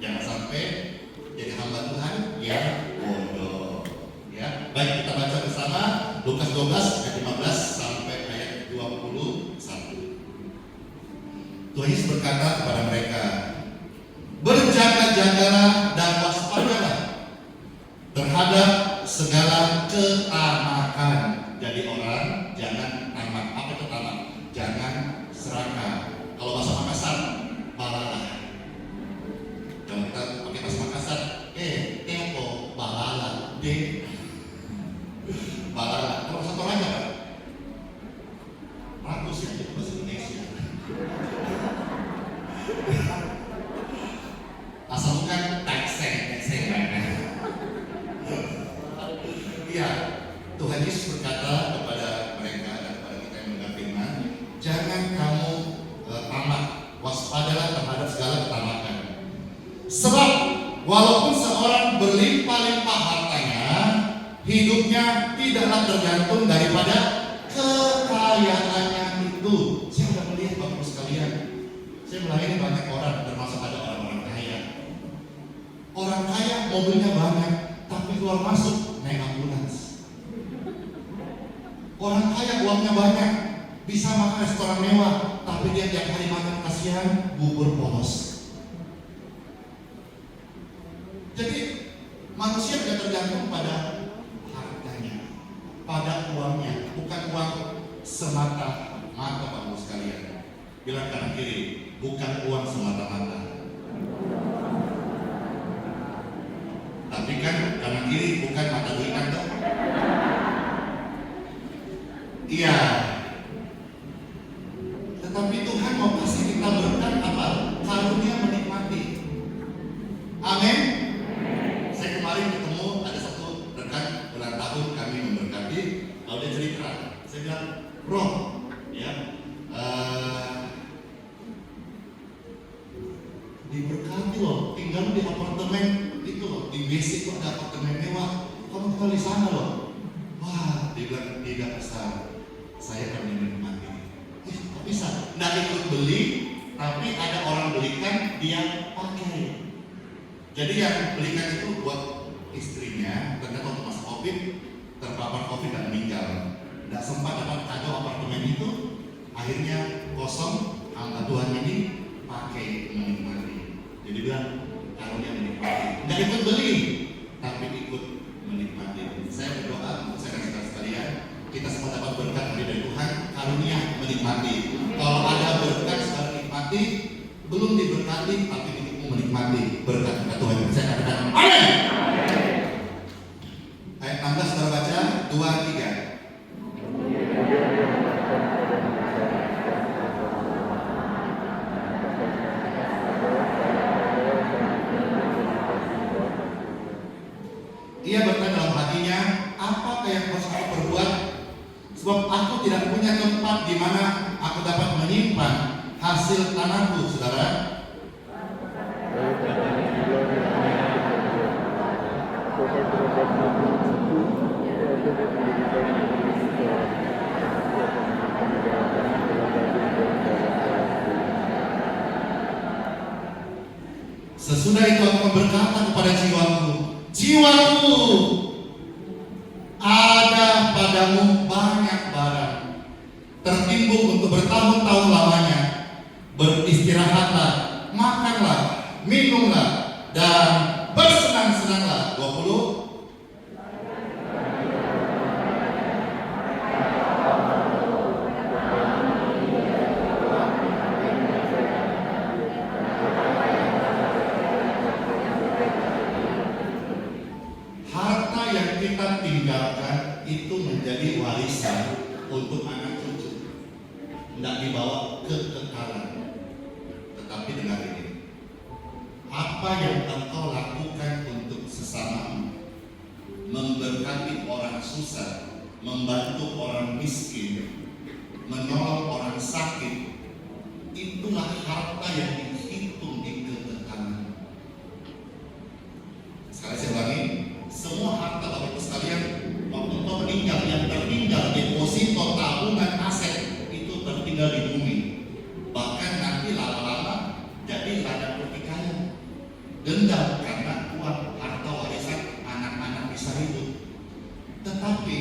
Jangan sampai jadi hamba Tuhan yang bodoh. Ya, baik kita baca bersama Lukas 12 ayat 15 sampai ayat 21. Tuhan Yesus berkata kepada mereka, berjaga-jagalah dan waspadalah terhadap segala ketamakan. Jadi orang jangan tamak. Apa itu tamak? Jangan serakah. Kalau bahasa Makassar, balalah. Kalau kita pakai bahasa Makassar, teko balala, balala. Kalau satu aja kan? Ratus ya itu bahasa Indonesia. Asal bukan tekseng Iya, Tuhan Yesus berkata kepada mereka dan kepada kita yang mendengar firman, jangan kamu tamak, waspadalah terhadap segala ketamakan. Sebab walaupun seorang berlimpah-limpah hartanya, hidupnya tidaklah tergantung daripada kekayaannya itu. Saya sudah melihat Bapak sekalian, saya melayani banyak orang, termasuk ada orang-orang kaya. Orang kaya mobilnya banyak, tapi keluar masuk naik ambulans. Orang kaya uangnya banyak, bisa makan restoran mewah, tapi dia tiap hari makan kasihan bubur polos. Jadi manusia tidak tergantung pada hartanya, pada uangnya, bukan uang semata-mata Bapak sekalian. Bilang kanan kiri, bukan uang semata-mata. Tapi kan kanan kiri bukan mata duitan dong. Iya. Tetapi Tuhan mau kasih kita berkat apa? Karunia menikmati. Amin. Saya kemarin ketemu ada satu rekan ulang tahun kami memberkati, lalu dia cerita. Saya bilang, bro, ya, diberkati loh, tinggal di apartemen itu loh, di basic kok ada apartemen mewah, kamu tinggal di sana loh. Wah, Dia bilang tidak besar, saya akan menikmati. Kok bisa? Nggak ikut beli, tapi ada orang belikan, dia pakai. Jadi yang belikan itu buat istrinya, ternyata waktu masa COVID terpapar COVID dan meninggal. Nggak sempat dapat kado apartemen itu, akhirnya kosong. Angkat Tuhan ini pakai menikmati. Jadi bilang karunia menikmati. Nggak ikut beli, tapi ikut menikmati. Saya berdoa untuk saya dan saudara sekalian, kita semua dapat berkat dari Tuhan, karunia menikmati. Kalau ada berkat saudara nikmati, belum diberkati tapi hidupmu menikmati berkat Tuhan. Saya katakan amin. Ayat 16 saudara baca 2-3. Ia berkata dalam hatinya, apakah yang harus aku perbuat? Sebab aku tidak punya tempat di mana aku dapat menyimpan hasil tanahku, saudara. Sesudah itu aku berkata kepada jiwaku, jiwaku, ada padamu banyak barang tertimbun untuk bertahun-tahun lamanya. Beristirahatlah, makanlah, minumlah, dan bersenang-senanglah. 20. Harta yang kita tinggalkan itu menjadi warisan untuk anak cucu, tidak dibawa kekekalan. Tetapi dengar ini, apa yang engkau lakukan untuk sesamamu, memberkati orang susah, membantu orang miskin, menolong orang sakit, itulah harta yang dihitung di kekekalan. Sekali saya ulangi, semua harta Bapak Ibu sekalian, waktu engkau meninggal, yang tertinggal deposito, tabungan, aset itu tertinggal di bumi. Bahkan nanti lama-lama jadi ladang pertikaian, dendam karena uang, harta warisan anak-anak bisa hidup. Tetapi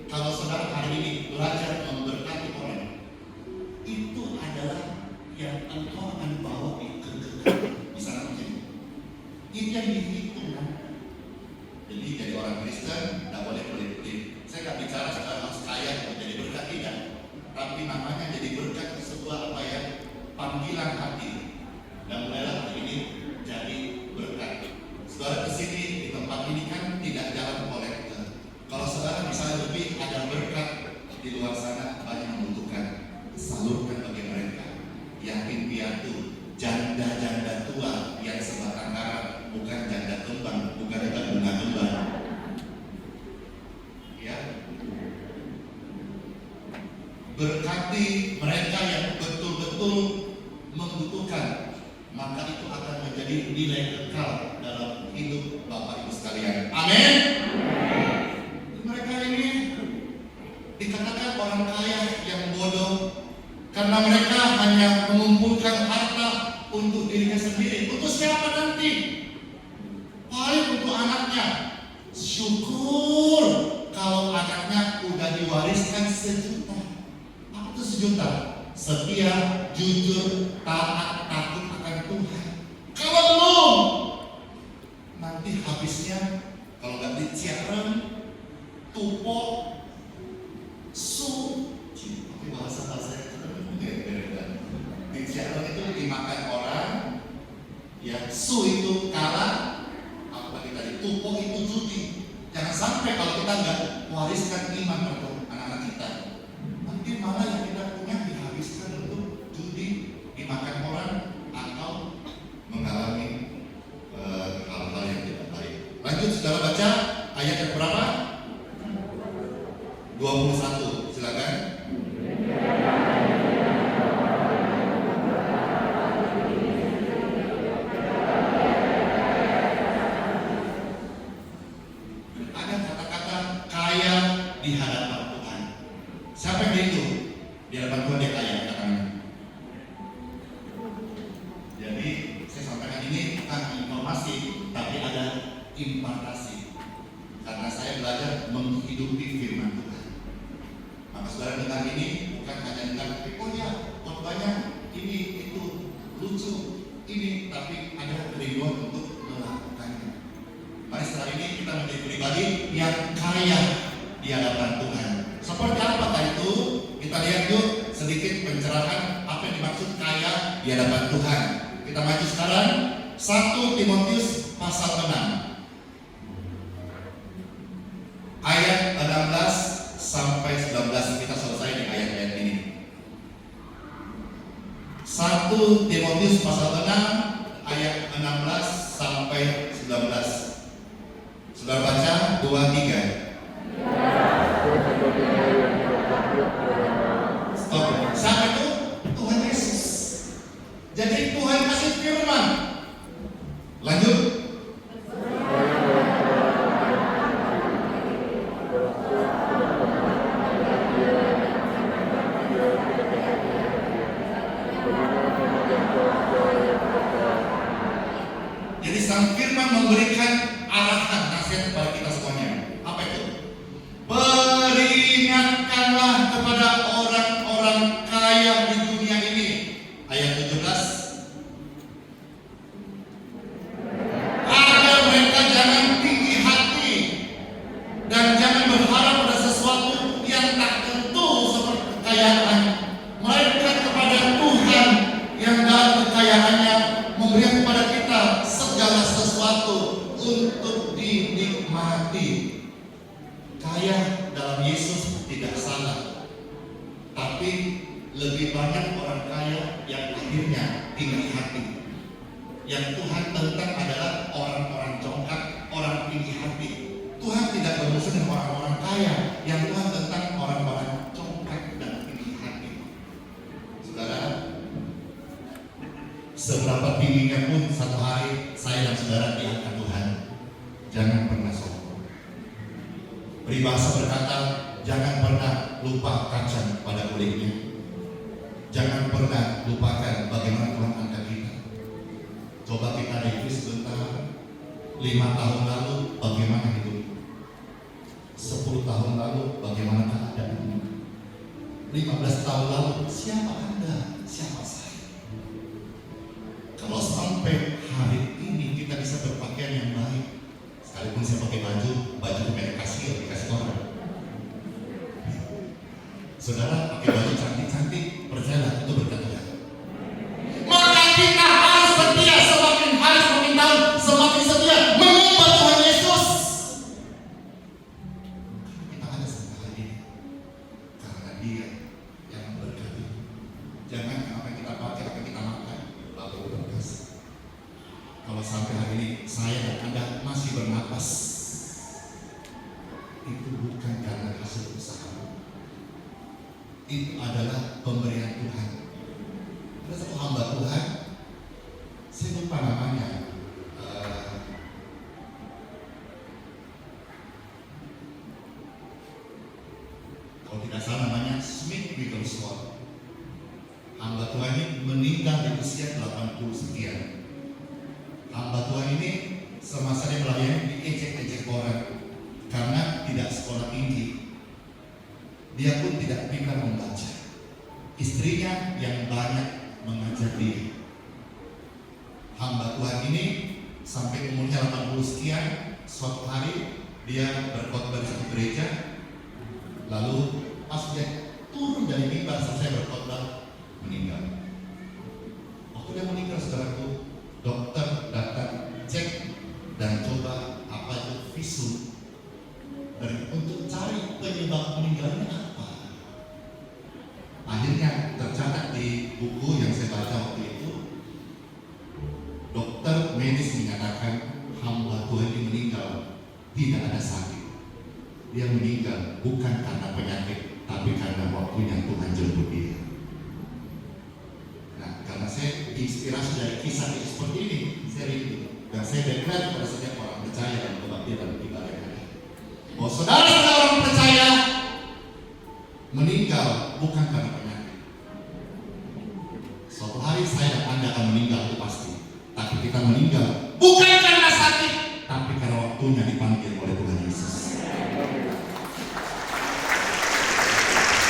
kalau saudara hari ini belajar memberkati orang, itu adalah yang engkau akan bawa di kekekalan. Misalnya begini, itu yang dihitung kan? Jadi jadi orang Kristen tidak boleh pelit-pelit. Saya nggak bicara saudara harus kaya untuk jadi berkat, tidak. Tapi namanya jadi berkat sebuah apa ya, panggilan hati. Dan mulailah hari ini jadi berkat. Saudara kesini di tempat ini kan tidak jalan kolektor. Kalau saudara misalnya lebih ada berkat di luar sana banyak membutuhkan, salurkan bagi mereka. Yatim piatu, janda-janda tua yang sebatang kara, bukan janda kembang, bukan juga bunga kembang. Ya, berkati mereka yang betul-betul membutuhkan, maka itu akan menjadi nilai kekal dalam hidup Bapak Ibu sekalian. Amin. Mereka ini dikatakan orang kaya yang bodoh karena mereka hanya mengumpulkan harta untuk dirinya sendiri. Untuk siapa nanti? Paling untuk anaknya. Syukur kalau anaknya udah diwariskan 1 juta. Apa itu 1 juta? Setia, jujur, taat, takut akan Tuhan. Kalau belum, nanti habisnya kalau nggak diciaran, tupo, su, tapi bahasa diciaran itu dimakan orang, ya su itu kalah, apalagi tadi tupo itu judi. Jangan sampai kalau kita nggak wariskan iman untuk anak-anak kita, nanti malah yang kita punya dihabiskan untuk judi, dimakan orang, atau mengalami hal-hal yang tidak baik. Lanjut saudara baca ayat yang berapa? 21, silakan. Ada kata-kata kaya di hadapan impartasi. Karena saya belajar menghidupi firman Tuhan. Maka saudara dengar ini bukan hanya dengar, oh ya, khotbahnya ini itu lucu ini, tapi ada kerinduan untuk melakukannya. Mari setelah ini kita menjadi pribadi yang kaya di hadapan Tuhan. Seperti apakah itu? Kita lihat yuk sedikit pencerahan apa yang dimaksud kaya di hadapan Tuhan. Kita maju sekarang 1 Timotius pasal 6 ayat 16 sampai 19. Kita selesai di ayat-ayat ini. 1 Timotius pasal 6 ayat 16 sampai 19. Saudara baca 2-3. Stop. Siapa itu? Tuhan Yesus. Jadi Tuhan kasih firman. Lanjut. Jadi sang firman memberikan arahan nasihat kepada kita semuanya. Apa itu? Peringatkanlah kepada orang-orang kaya di dunia ini. Ayat 17. Agar mereka jangan tinggi hati dan jangan berharap pada sesuatu yang tak tentu seperti kekayaan, melainkan kepada Tuhan yang dalam kekayaannya memberikan kepada kita segala sesuatu untuk dinikmati. Kaya dalam Yesus tidak salah, tapi lebih banyak orang kaya yang akhirnya tinggi hati. Yang Tuhan tentang adalah orang-orang congkak, orang tinggi hati. Tuhan tidak berurusan dengan orang-orang kaya. Yang Tuhan tentang orang-orang congkak dan tinggi hati. Saudara, seberapa tingginya pun satu hari saya dan saudara diangkat Tuhan, jangan pernah sombong. Peribahasa berkata, jangan pernah lupa kacang pada kulitnya. Jangan pernah lupakan bagaimana Tuhan angkat kita. Coba kita review sebentar. 5 tahun lalu bagaimana hidup? 10 tahun lalu bagaimana keadaan? 15 tahun lalu siapa Anda? Siapa saya? Kalau sampai hari ini kita bisa berpakaian yang baik, sekalipun saya pakai baju merek kasir dikasih orang. Saudara pakai baju cantik-cantik, percayalah itu berkat Tuhan. Maka kita harus setia, semakin hari semakin tahun semakin setia menyembah Tuhan Yesus. Kita ada sampai hari ini karena Dia yang memberkati. Jangan apa yang kita pakai, apa yang kita makan lalu berkas. Kalau sampai hari ini saya dan Anda masih bernapas, itu bukan karena hasil usaha. Itu adalah pemberian Tuhan. Ada satu hamba Tuhan, saya lupa namanya, kalau tidak salah namanya Smith Wigglesworth. Hamba Tuhan ini meninggal di usia 80 sekian. Hamba Tuhan ini semasa dia melayani diejek-ejek orang karena tidak sekolah tinggi. Dia pun tidak pintar membaca. Istrinya yang banyak mengajar dia. Hamba Tuhan ini sampai umurnya 80 sekian, suatu hari dia berkhotbah di satu gereja. Lalu pas dia turun dari mimbar selesai berkhotbah, meninggal. Waktu dia meninggal, saudaraku, dokter datang cek dan coba apa itu visum untuk cari penyebab meninggalnya apa. Akhirnya tercatat di buku yang saya baca waktu itu, dokter medis menyatakan hamba Tuhan ini meninggal tidak ada sakit. Dia meninggal bukan karena penyakit, tapi karena waktunya Tuhan jemput dia. Nah, karena saya inspirasi dari kisah seperti ini, saya rindu dan saya deklarasi kepada setiap orang percaya dalam kebaktian ibadah yang ada. Bahwa saudara-saudara orang percaya meninggal bukan karena penyakit. Suatu hari saya dan Anda akan meninggal itu pasti. Tapi kita meninggal bukan karena sakit, tapi karena waktu waktunya dipanggil oleh Tuhan Yesus.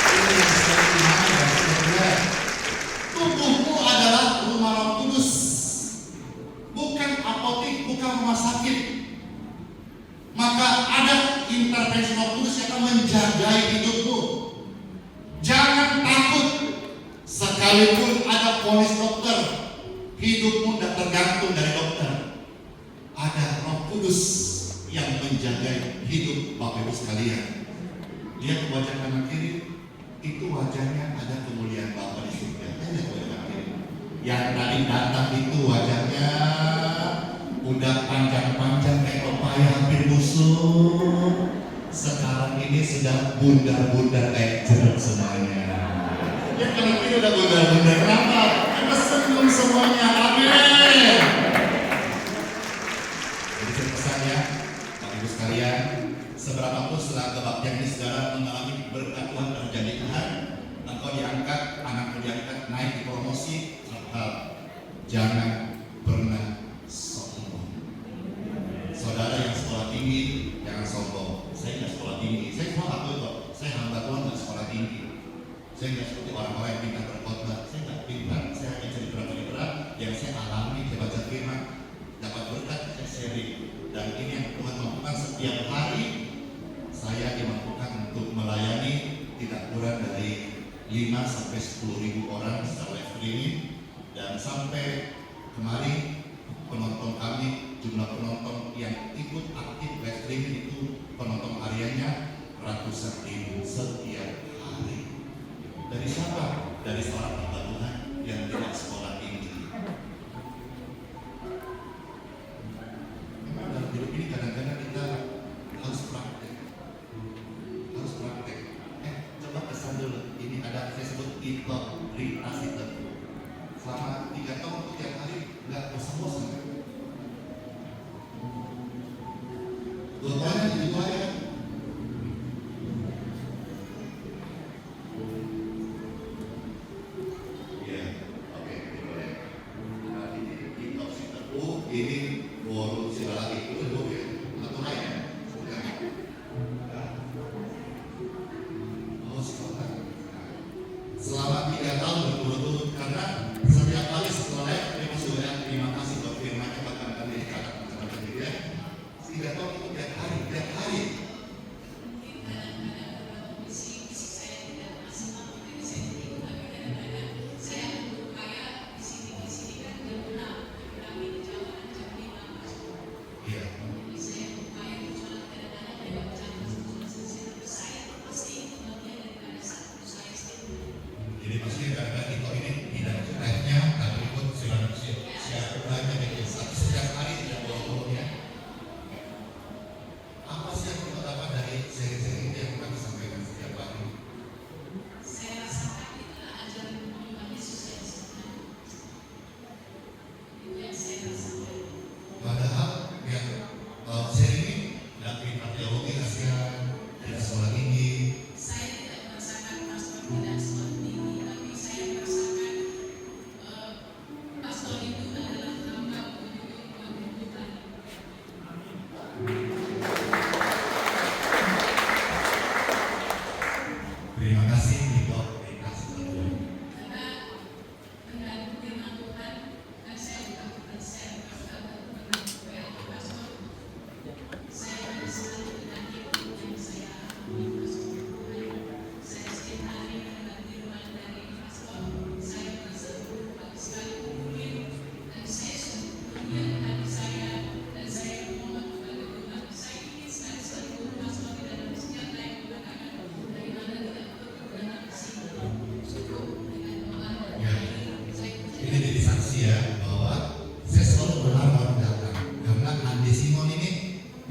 Ini seperti mana ya, saudara? Tubuhmu adalah rumah Roh Kudus, bukan apotek, bukan rumah sakit. Maka ada intervensi Roh Kudus yang akan menjaga hidupmu. Jangan takut, sekalipun ada vonis dokter, hidupmu tidak tergantung dari dokter. Ada Roh Kudus yang menjaga hidup Bapak Ibu sekalian. Lihat wajah kanan kiri, itu wajahnya ada kemuliaan Bapa di surga. Lihat wajah kanan kiri. Yang tadi datang itu wajahnya udah panjang-panjang kayak pepaya hampir busuk. Sekarang ini sudah bundar-bundar kayak jeruk semuanya. Yang kanan kiri udah bundar-bundar. Kenapa? Karena senyum semuanya. Amin. Jadi pesannya, Bapak Ibu sekalian, seberapapun setelah kebaktian ini saudara mengalami berkat Tuhan terjadi Tuhan, engkau diangkat, anakmu diangkat, naik di promosi, jangan pernah sombong. Saudara yang sekolah tinggi, jangan sombong. Saya nggak sekolah tinggi, saya cuma akui kok, saya hamba Tuhan nggak sekolah tinggi. Saya nggak seperti orang-orang yang pintar berkhotbah, saya nggak pintar, saya hanya cerita yang saya alami, saya baca firman, dapat berkat, saya sharing. Dan ini yang Tuhan lakukan setiap hari. Saya dimampukan untuk melayani tidak kurang dari 5 sampai 10.000 orang secara live streaming, dan sampai kemarin penonton kami, jumlah penonton yang ikut aktif live streaming itu penonton hariannya ratusan ribu setiap hari. Dari siapa? Dari seorang hamba Tuhan yang tidak sekolah tinggi. Memang dalam hidup ini kadang-kadang kita harus praktek. Coba kesan dulu. Ini ada saya sebut integritas itu. Selama 3 tahun itu tiap hari nggak bosan-bosan. Tujuannya itu aja. Ya, oke, boleh. Nah, ini ini forum sila lagi itu dulu ya, atau lain ya, sebenarnya. Oh, sekolah. Selama 3 tahun berturut-turut, karena setiap kali setelah live, sudah terima kasih buat firmannya, bahkan kami dikatakan ya. 3 tahun itu tiap hari. Jadi maksudnya kadang-kadang TikTok ini tidak live-nya, tapi ikut siapa banyak itu. Setiap hari tidak bohong ya. Apa sih yang kita dapat dari seri-seri ini yang kami sampaikan setiap hari? Saya rasakan itulah ajaran Tuhan Yesus yang sebenarnya. Itu yang saya rasakan. Padahal yang seri ini tidak pintar teologi kasihan, tidak sekolah tinggi. Saya tidak merasakan pastor tidak sekolah tinggi, tapi saya merasakan pastor itu adalah hamba untuk Tuhan. Terima kasih Niko, terima kasih Tuhan. Karena dengan firman Tuhan, dan saya juga berseru kepada pastor, saya bersatu dengan ibu yang saya pastor Tuhan. Saya setiap hari mendengar firman dari pastor, saya merasa berubah sekali mungkin, dan saya sungguh hati saya, dan saya memohon kepada Tuhan. Saya ingin sekali pastor di dalam setiap lain mengatakan dari mana tidak perlu dengan sini cukup dengan doa. Ini jadi saksi ya bahwa saya selalu berharap datang, karena Andi Simon ini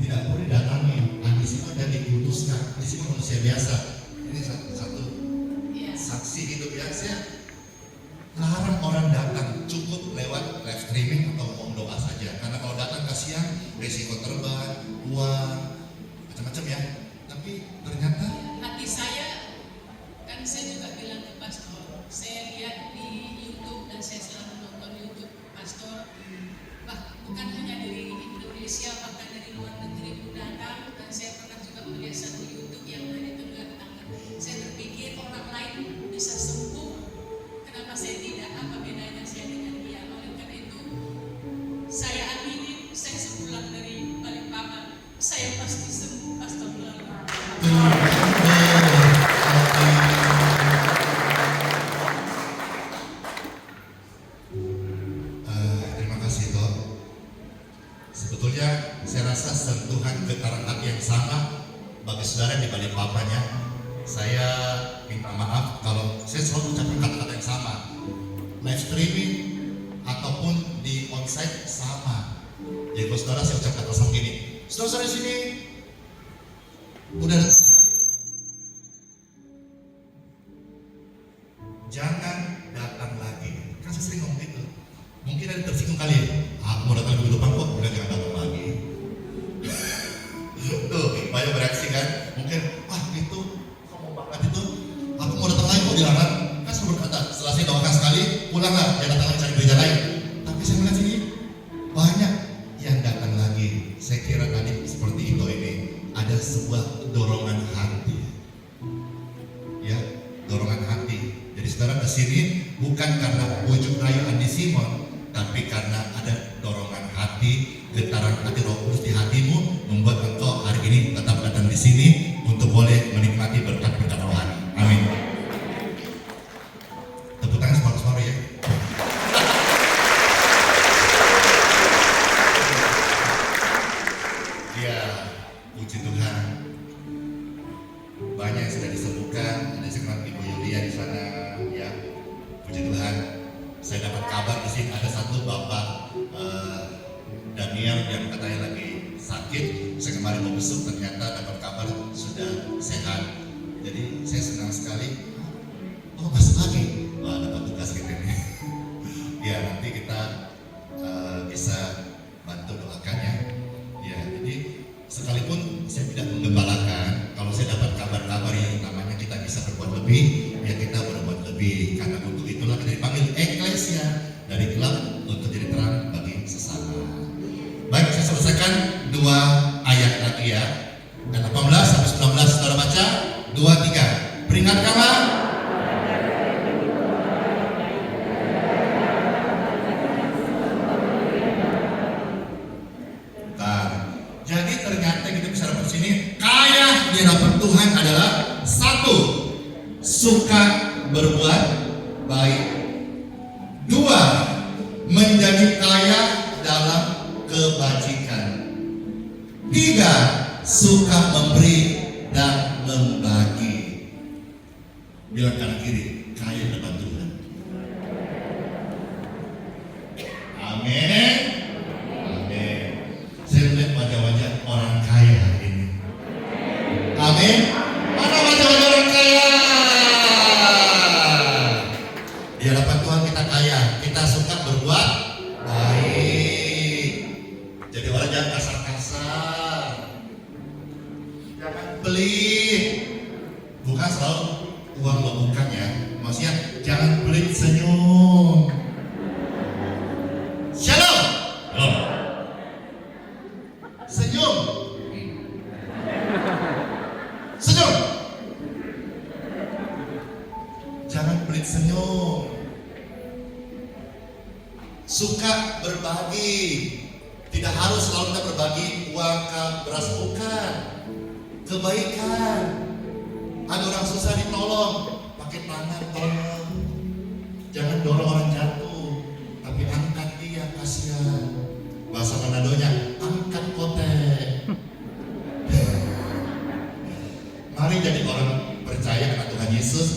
tidak boleh datangi. Andi Simon dan diputuskan. Andi Simon manusia biasa. Ini satu saksi hidup yang saya larang orang datang, cukup lewat live streaming atau mohon doa saja. Karena kalau datang kasihan, resiko terbang, uang, macam-macam ya. Tapi ternyata hati saya, kan saya juga bilang ke pastor, saya lihat di YouTube dan saya selalu nonton YouTube pastor, bukan hanya dari Indonesia, bahkan dari luar negeri saya pasti sembuh. Astagfirullah. Terima kasih Toh. Sebetulnya saya rasa sentuhan getaran hati yang sama bagi saudara di Balikpapannya. Saya minta maaf kalau saya selalu ucapkan kata-kata yang sama. Live streaming ataupun di onsite sama. Jadi kalau saudara saya ucapkan kata sama gini. Saudara-saudara di sini udah datang sekali. Jangan datang lagi. Kan saya sering ngomong gitu. Mungkin ada tersinggung kali ya. Aku mau datang ke depan kok, udah jangan datang lagi. Tuh, banyak bereaksi kan. Mungkin, wah itu, ngomong banget itu. Aku mau datang lagi kok dilarang. Kan saya berkata, setelah saya doakan sekali, pulanglah, jangan datang lagi cari gereja lain. Tapi saya melihat sini, banyak yang datang lagi. Saya kira tadi seperti itu ini. Ada sebuah dorongan hati. Ya, dorongan hati. Jadi saudara kesini bukan karena bujuk rayu Andi Simon, tapi karena ada dorongan hati, getaran hati Roh Kudus di hatimu membuat engkau hari ini tetap datang di sini untuk boleh menikmati berkat-berkat rohani. Amin. Tepuk tangan separuh-separuh ya. Ya, puji Tuhan. Banyak yang sudah disembuhkan. Ada sekarang Ibu Yulia di sana, ya. Puji Tuhan. Saya dapat kabar di sini ada satu Bapak Daniel yang katanya lagi sakit. Saya kemarin mau besok, ternyata dapat kabar sudah sehat. Jadi saya senang sekali. Oh, masuk lagi. Wah, dapat tugas gitu nih. Ya, nanti kita bisa bantu doakannya. Ya, jadi sekalipun saya tidak menggembalakan, kalau saya dapat kabar-kabar yang namanya kita bisa berbuat lebih, ya kita berbuat lebih. Karena untuk itulah kita dipanggil eklesia, dari gelap untuk jadi terang bagi sesama. Baik, saya selesaikan 2 ayat lagi ya. Dan 18 sampai 19 saudara baca. 2, 3. Peringatkanlah. Jadi ternyata kita bisa dapat sini kaya di hadapan Tuhan adalah 1. Suka berbuat baik. 2. Menjadi kaya dalam kebajikan. 3. Suka memberi dan membagi. Bilang kanan kiri, kaya di hadapan Tuhan. Amin. Amin. Saya melihat wajah-wajah orang kaya hari ini. Amin. Mana wajah-wajah orang kaya? Di hadapan Tuhan kita kaya, kita suka berbuat baik. Jadi orang jangan kasar-kasar, jangan pelit. Bukan selalu uang lo bukan ya. Maksudnya jangan pelit, senyum. Shalom. Shalom. Senyum. Senyum. Jangan pelit, senyum. Suka berbagi. Tidak harus selalu kita berbagi uang, beras, bukan. Kebaikan. Ada orang susah ditolong, pakai tangan tolong. Jangan dorong orang jatuh, tapi angkat dia, kasihan. Bahasa Manadonya, angkat kotek. Mari jadi orang percaya akan Tuhan Yesus.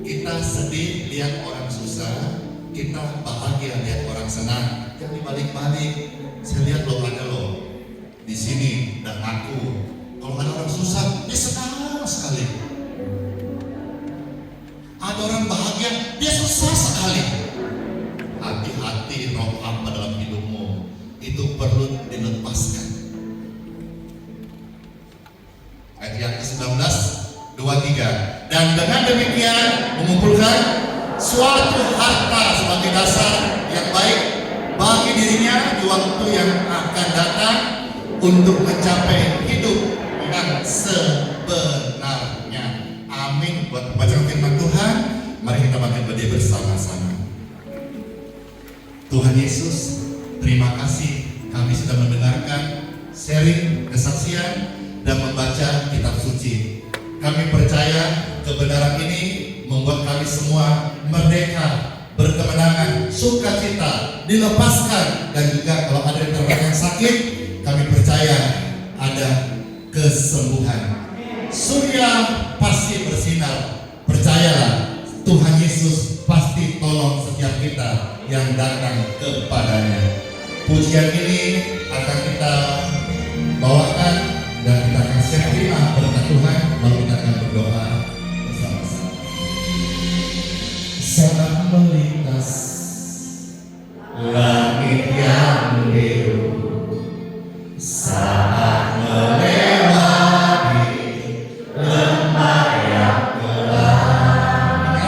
Kita sedih lihat orang susah, kita bahagia lihat orang senang. Jangan dibalik-balik. Saya lihat lo ada lo di sini dan aku. Kalau ada orang susah, dia senang sekali. Ada orang bahagia, dia susah sekali. Hati-hati roh apa dalam hidupmu, itu perlu dilepaskan. Ayat yang ke-19, 2-3. Dan dengan demikian mengumpulkan suatu harta sebagai dasar yang baik bagi dirinya di waktu yang akan datang untuk mencapai hidup yang sebenarnya. Amin. Buat pembacaan firman Tuhan, mari kita bangkit berdiri bersama-sama. Tuhan Yesus, terima kasih kami sudah mendengarkan sharing kesaksian dan membaca kitab suci. Kami percaya kebenaran ini membuat kami semua merdeka, berkemenangan, sukacita, dilepaskan, dan juga kalau ada yang sakit, kami percaya ada kesembuhan. Surya pasti bersinar. Percayalah, Tuhan Yesus pasti tolong setiap kita yang datang kepadanya. Pujian ini akan kita bawakan dan kita akan siap terima berkat Tuhan, lalu kita akan berdoa bersama-sama. Saat melintas langit yang biru, saat melewati lembah yang gelap,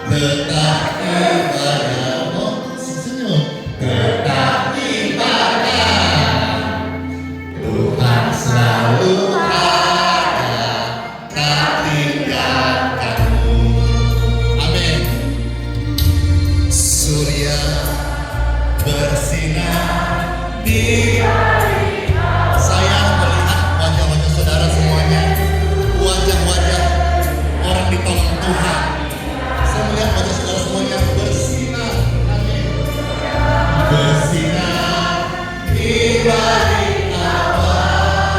tetap ibadahmu, senyum, tetap ibadah. Tuhan selalu ada, tak tinggalkanmu. Amin. Surya bersinar di saya melihat wajah-wajah saudara semuanya, wajah-wajah orang ditolong Tuhan. Saya melihat wajah saudara semuanya bersinar. Amin. Bersinar di balik awan.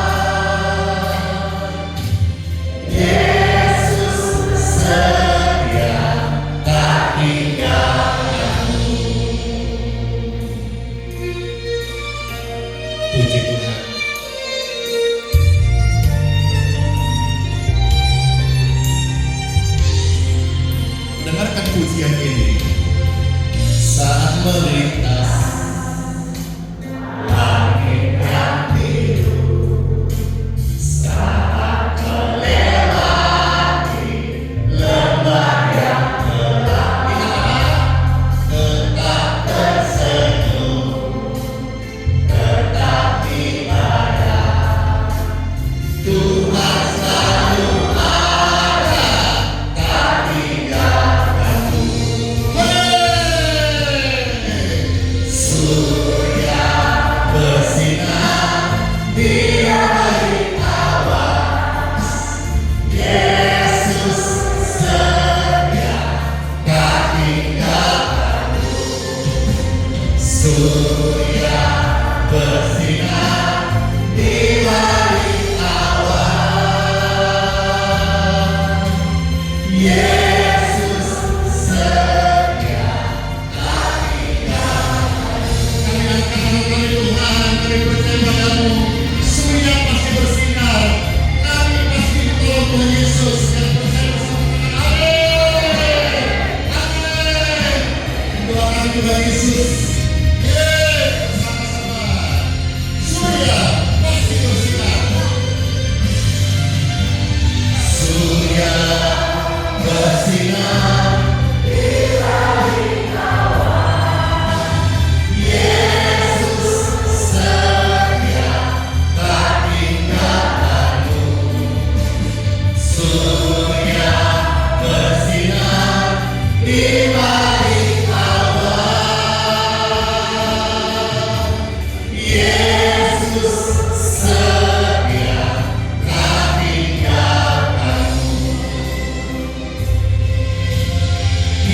Yesus setia, tak tinggalkanmu. Puji Tuhan. Dengarkan pujian ini. Saat melintas langit yang biru, saat melewati lembah yang gelap, tetap tersenyum, tetap ibadah. Tuhan selalu ada, tak tinggalkanmu. Surya bersinar di balik awan. Yesus setia, tak tinggalkanmu. Surya bersinar di balik awan. Yesus setia, tak tinggalkanmu. Kami Tuhan, kami percaya padamu. Surya pasti bersinar. Kami pasti ditolong Tuhan Yesus. Yang percaya bersama-sama. Amin. Amin. Doakan Tuhan Yesus. Bersama-sama. Surya pasti bersinar. Surya bersinar di balik awan. Yesus setia, tak tinggalkanmu. Surya bersinar di balik awan. Yesus setia, tak tinggalkanmu.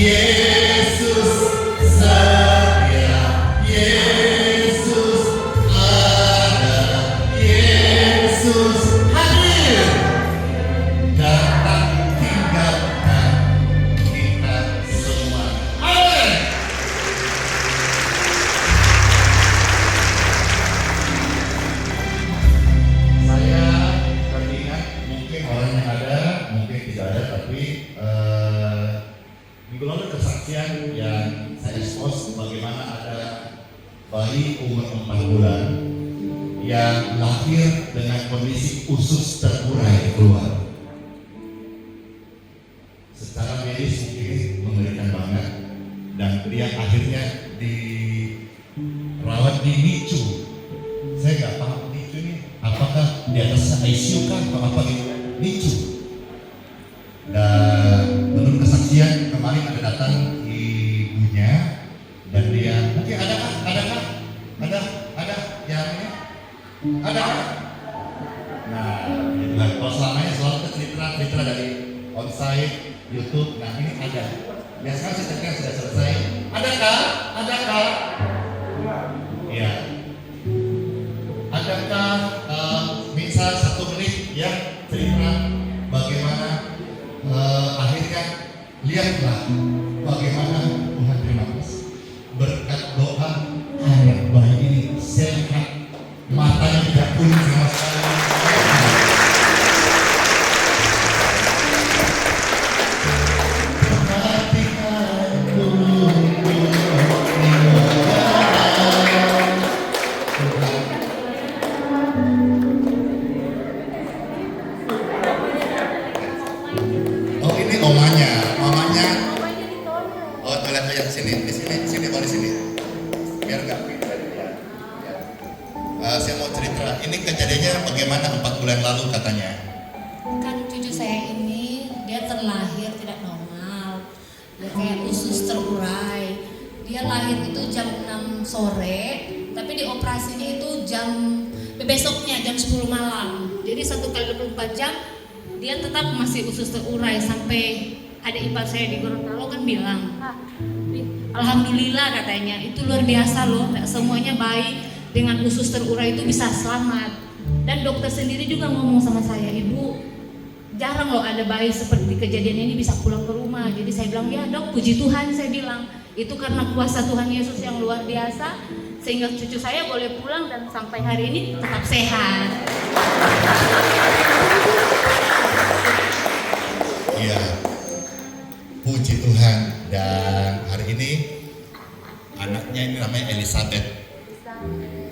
Yesus setia, Yesus ada, Yesus hadir, datang tinggalkan kita semua. Amin. Saya teringat mungkin orang yang ada, mungkin tidak ada, tapi minggu lalu kesaksian yang saya expose bagaimana ada bayi umur 4 bulan yang lahir dengan kondisi usus terurai keluar. Secara medis mungkin mengerikan banget, dan dia akhirnya dirawat di NICU. Saya nggak paham NICU ini apakah di atas ICU kah atau apa gitu, NICU. Dan menurut kesaksian kemarin ada datang ibunya dan dia, oke, ada yang ini? Ada website, YouTube. Nah ini ada. Ya sekarang saya cek sudah selesai. Adakah? Adakah? Ya. Adakah misal 1 menit ya cerita bagaimana akhirnya lihatlah bagaimana Tuhan terima kasih berkat doa anak bayi ini sehat, matanya tidak kuning sama sekali. Oh ini mamanya. Oh toilet aja sini, di sini baru di sini. Biar nggak pindah ya. Saya mau cerita. Ini kejadiannya bagaimana 4 bulan lalu katanya. Kan cucu saya ini dia terlahir tidak normal, ya kayak usus terurai. Dia lahir itu jam 6 sore, tapi dioperasinya itu besoknya jam 10 malam. Jadi 1 kali 24 jam dia tetap masih usus terurai. Sampai ada ipar saya di Gorontalo kan bilang, alhamdulillah katanya, itu luar biasa loh, tak semuanya baik dengan usus terurai itu bisa selamat. Dan dokter sendiri juga ngomong sama saya, ibu jarang loh ada bayi seperti kejadian ini bisa pulang ke rumah. Jadi saya bilang, ya dok, puji Tuhan, saya bilang itu karena kuasa Tuhan Yesus yang luar biasa sehingga cucu saya boleh pulang dan sampai hari ini tetap sehat. Iya, puji Tuhan. Dan hari ini anaknya ini namanya Elizabeth.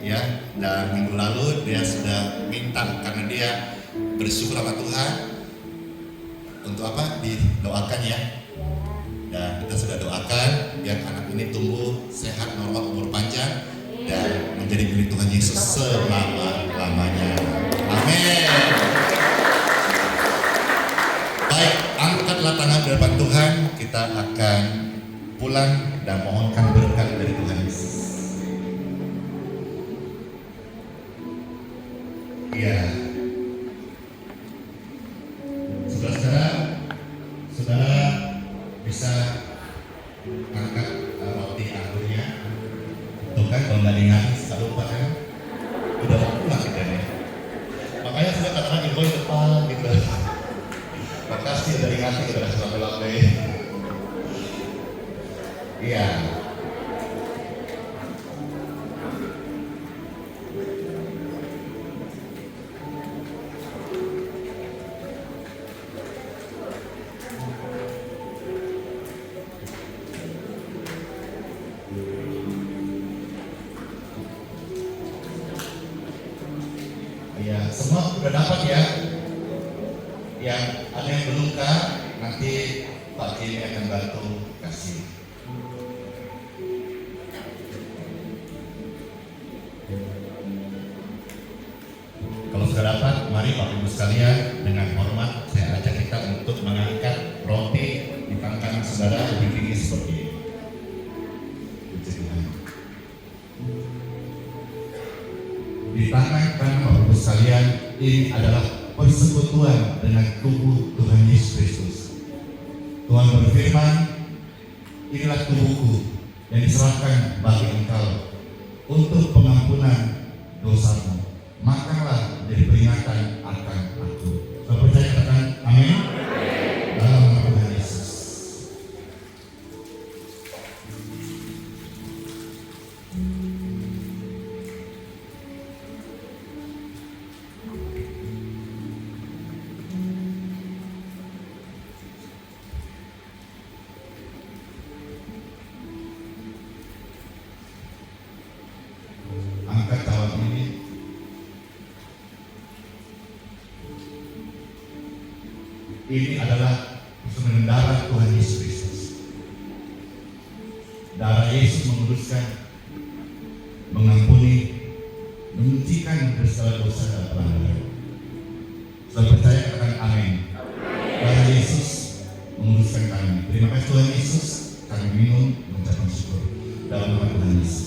Ya, dan minggu lalu dia sudah minta karena dia bersyukur sama Tuhan untuk apa? Didoakan ya. Dan kita sudah doakan biar anak ini tumbuh sehat, normal, umur panjang dan menjadi milik Tuhan Yesus selama-lamanya. Amin. Baik, angkatlah tangan di depan Tuhan. Kita akan pulang dan mohonkan berkat dari Tuhan Yesus. Iya. Saudara bisa angkat roti anggurnya. Tuh kan kalau nggak diingat, tak lupa kan? Udah mau pulang kita nih. Makanya saya katakan ibu di depan gitu. Makasih udah diingatin, udah kasih lambe-lambe. Iya. Iya, semua udah dapat ya. Yang ada yang belum kan, nanti Pak Kini akan bantu kasih. Kalau sudah dapat, mari Bapak Ibu sekalian dengan hormat saya ajak kita untuk mengangkat roti di tangan kanan saudara lebih tinggi seperti ini. Puji Tuhan. Di tangan kanan Bapak Ibu sekalian, ini adalah persekutuan dengan tubuh Tuhan Yesus Kristus. Tuhan berfirman, inilah tubuhku yang diserahkan bagi engkau untuk pengampunan dosamu. Makanlah dari peringatan akan aku. Saudara percaya katakan amin? Dalam nama Tuhan Yesus. Angkat cawan ini. Ini adalah persembahan darah Tuhan Yesus Kristus. Darah Yesus menguduskan, mengampuni, menyucikan dari segala dosa dan pelanggaran. Saudara percaya katakan amin. Darah Yesus menguduskan kami. Terima kasih Tuhan Yesus. Kami minum mengucapkan syukur dalam nama Tuhan Yesus.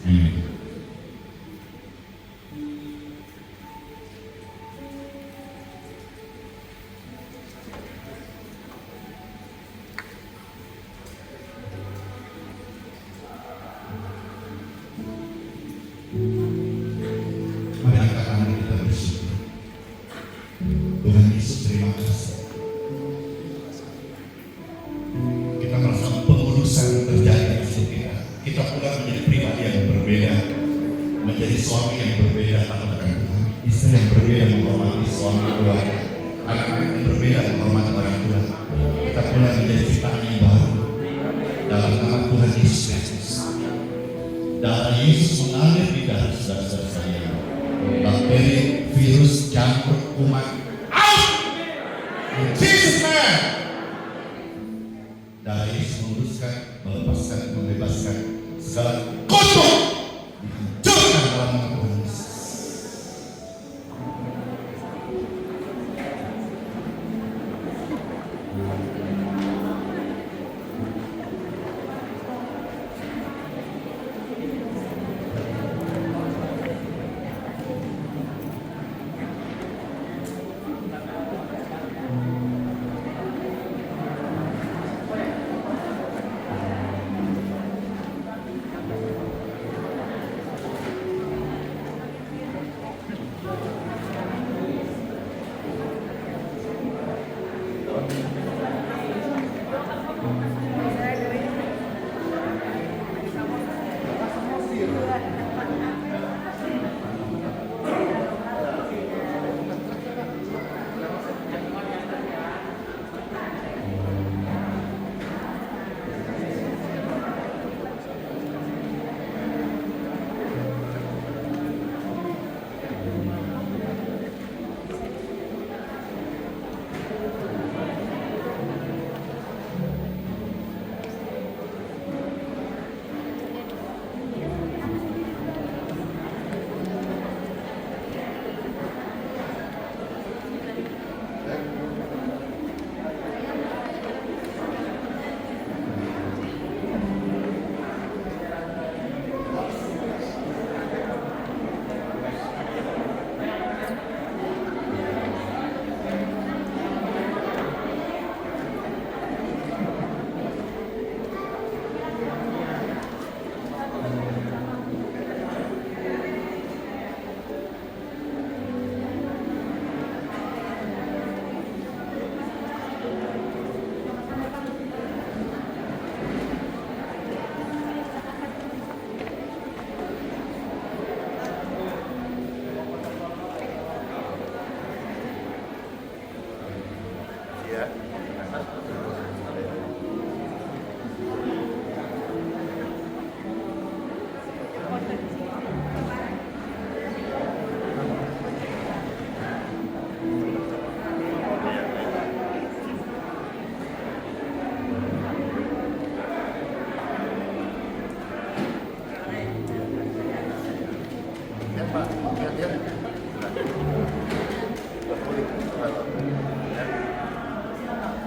Amin. berbeda menghormati suami keluarga, anak-anak yang berbeda menghormati orang tua. Kita mulai menjadi ciptaan yang baru dalam nama Tuhan Yesus Kristus. Darah Yesus mengalir di darah saudara-saudara saya. Bakteri, virus, jamur, kuman, out! In Jesus' name. Darah Yesus meluruskan, melepaskan, membebaskan segala kutuk, dihancurkan dalam nama Tuhan Yesus.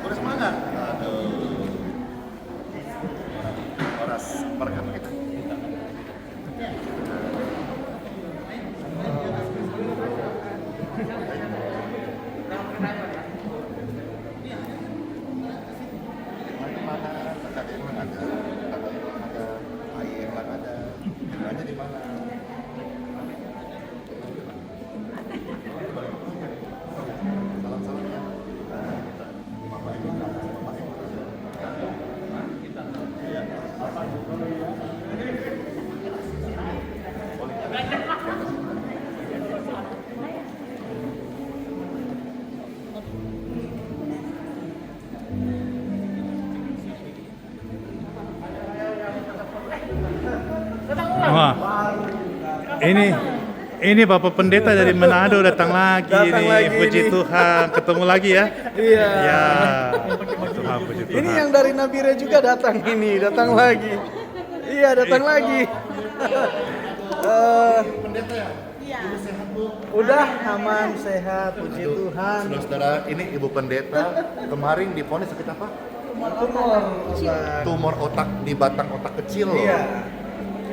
Udah semangat. Horas berkat kita. Wah, ini Bapak Pendeta dari Manado datang lagi. Puji Tuhan, ketemu lagi ya. Iya. Ya, Tuhan, puji Tuhan. Ini yang dari Nabire juga datang lagi. Iya, datang lagi. Udah aman, sehat, puji Tuhan. Saudara-saudara, ini Ibu Pendeta kemarin divonis sakit apa? Tumor otak di batang otak kecil. Iya.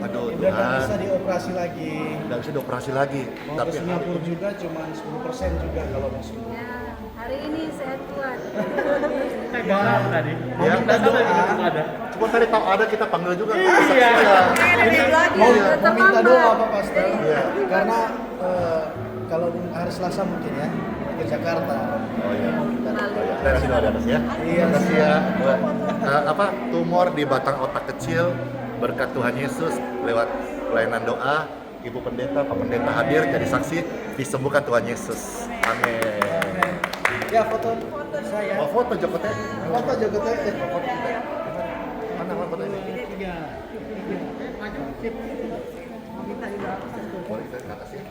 Aduh, Udah nggak Tuhan. bisa dioperasi lagi. Nggak bisa dioperasi lagi. Mau ke Singapura juga cuma 10% juga kalau masuk. Hari ini sehat kuat. Ya, Minta doa. cuma tadi tahu ada kita panggil juga. Iya. Mau Mau minta doa apa Pastor? Iya. Karena kalau hari Selasa mungkin ya ke Jakarta. Oh iya. Terima kasih doa di atas ya. Iya. Terima kasih ya. Tumor di batang otak kecil berkat Tuhan Yesus lewat pelayanan doa Ibu Pendeta, Pak Pendeta hadir jadi saksi disembuhkan Tuhan Yesus. Amin. Ya foto saya. Oh, foto Joko teh. Foto Joko teh. Mana foto ini? Boleh kita ke atas ya?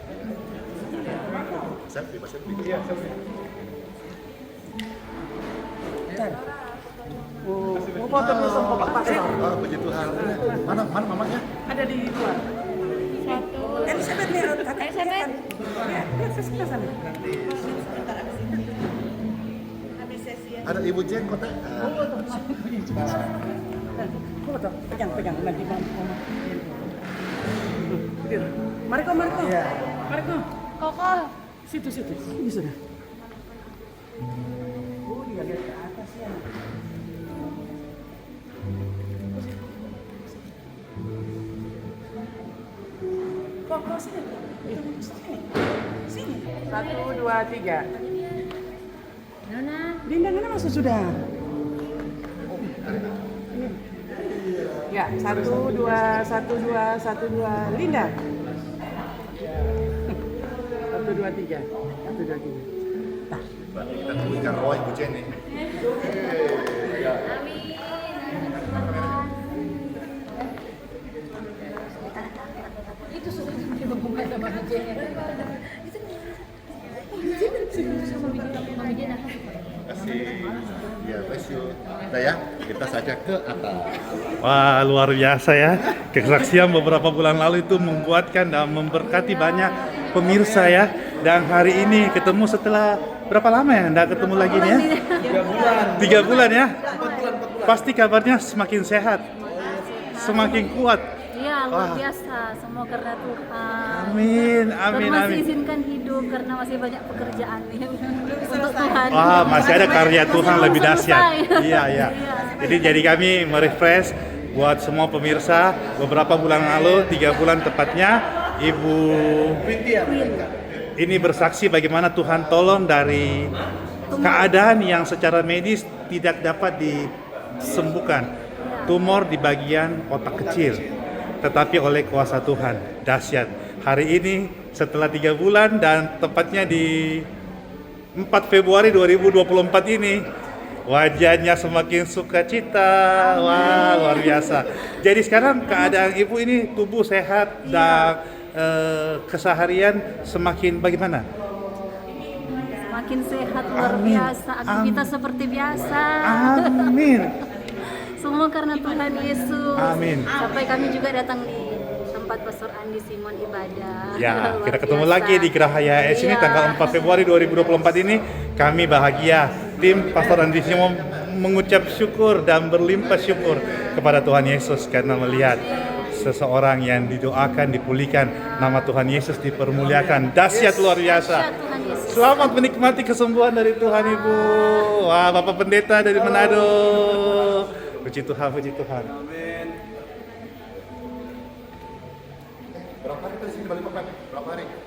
Selfie, Mas selfie. Iya, selfie. Oh, foto dulu sama Pak Pastor. Oh, puji Tuhan. Mana mamanya? Ada di luar. Elizabeth nih, Elizabeth. Ya, sebelah sana. Ada Ibu Jen kok teh. Pegang nanti mama. Mariko. Iya. Mariko. Koko. Situ. Ini sudah. Oh, dia lihat ke atas ya. Koko sini. Sini. 1, 2, 3. Dinda masuk sudah. Ya, 1, 2, 1, 2. Linda. 1, 2, 3. Berarti kita tunggukan Roy Ibu Jen nih. Itu sudah hubungan sama Jen. Kasih. Ya, bless you. Udah ya, kita saja ke atas. Wah, luar biasa ya. Kesaksian beberapa bulan lalu itu membuatkan dan memberkati banyak pemirsa ya. Dan hari ini ketemu setelah berapa lama ya? Nggak ketemu lagi nih ya? 3 bulan ya? Pasti kabarnya semakin sehat, semakin kuat. Iya, luar biasa. Semua karena Tuhan. Amin. Tuhan masih izinkan hidup karena masih banyak pekerjaan untuk Tuhan. Wah, masih ada karya Tuhan lebih belum dahsyat. selesai. Iya. Jadi kami merefresh buat semua pemirsa beberapa bulan lalu, 3 bulan tepatnya, Ibu ini bersaksi bagaimana Tuhan tolong dari keadaan yang secara medis tidak dapat disembuhkan, tumor di bagian otak kecil, tetapi oleh kuasa Tuhan dahsyat. Hari ini setelah 3 bulan dan tepatnya di 4 Februari 2024 ini, wajahnya semakin sukacita. Wah, luar biasa. Jadi sekarang keadaan ibu ini tubuh sehat dan keseharian semakin bagaimana? Semakin sehat, luar biasa. Aktivitas seperti biasa. Amin. Semua karena Tuhan Yesus. Amin. Sampai kami juga datang di tempat Pastor Andi Simon ibadah. Ya, Luar kita ketemu biasa. lagi di Gerahaya AS ini Iya. tanggal 4 Februari 2024 ini. Kami bahagia, tim Pastor Andi Simon mengucap syukur dan berlimpah syukur kepada Tuhan Yesus karena melihat seseorang yang didoakan, dipulihkan, nama Tuhan Yesus dipermuliakan. Dahsyat luar biasa. Dahsyat Tuhan Yesus. Selamat menikmati kesembuhan dari Tuhan Ibu. Wah, Bapak Pendeta dari Manado. Puji Tuhan, puji Tuhan. Berapa hari kita di sini balik papan? Berapa hari? Iya.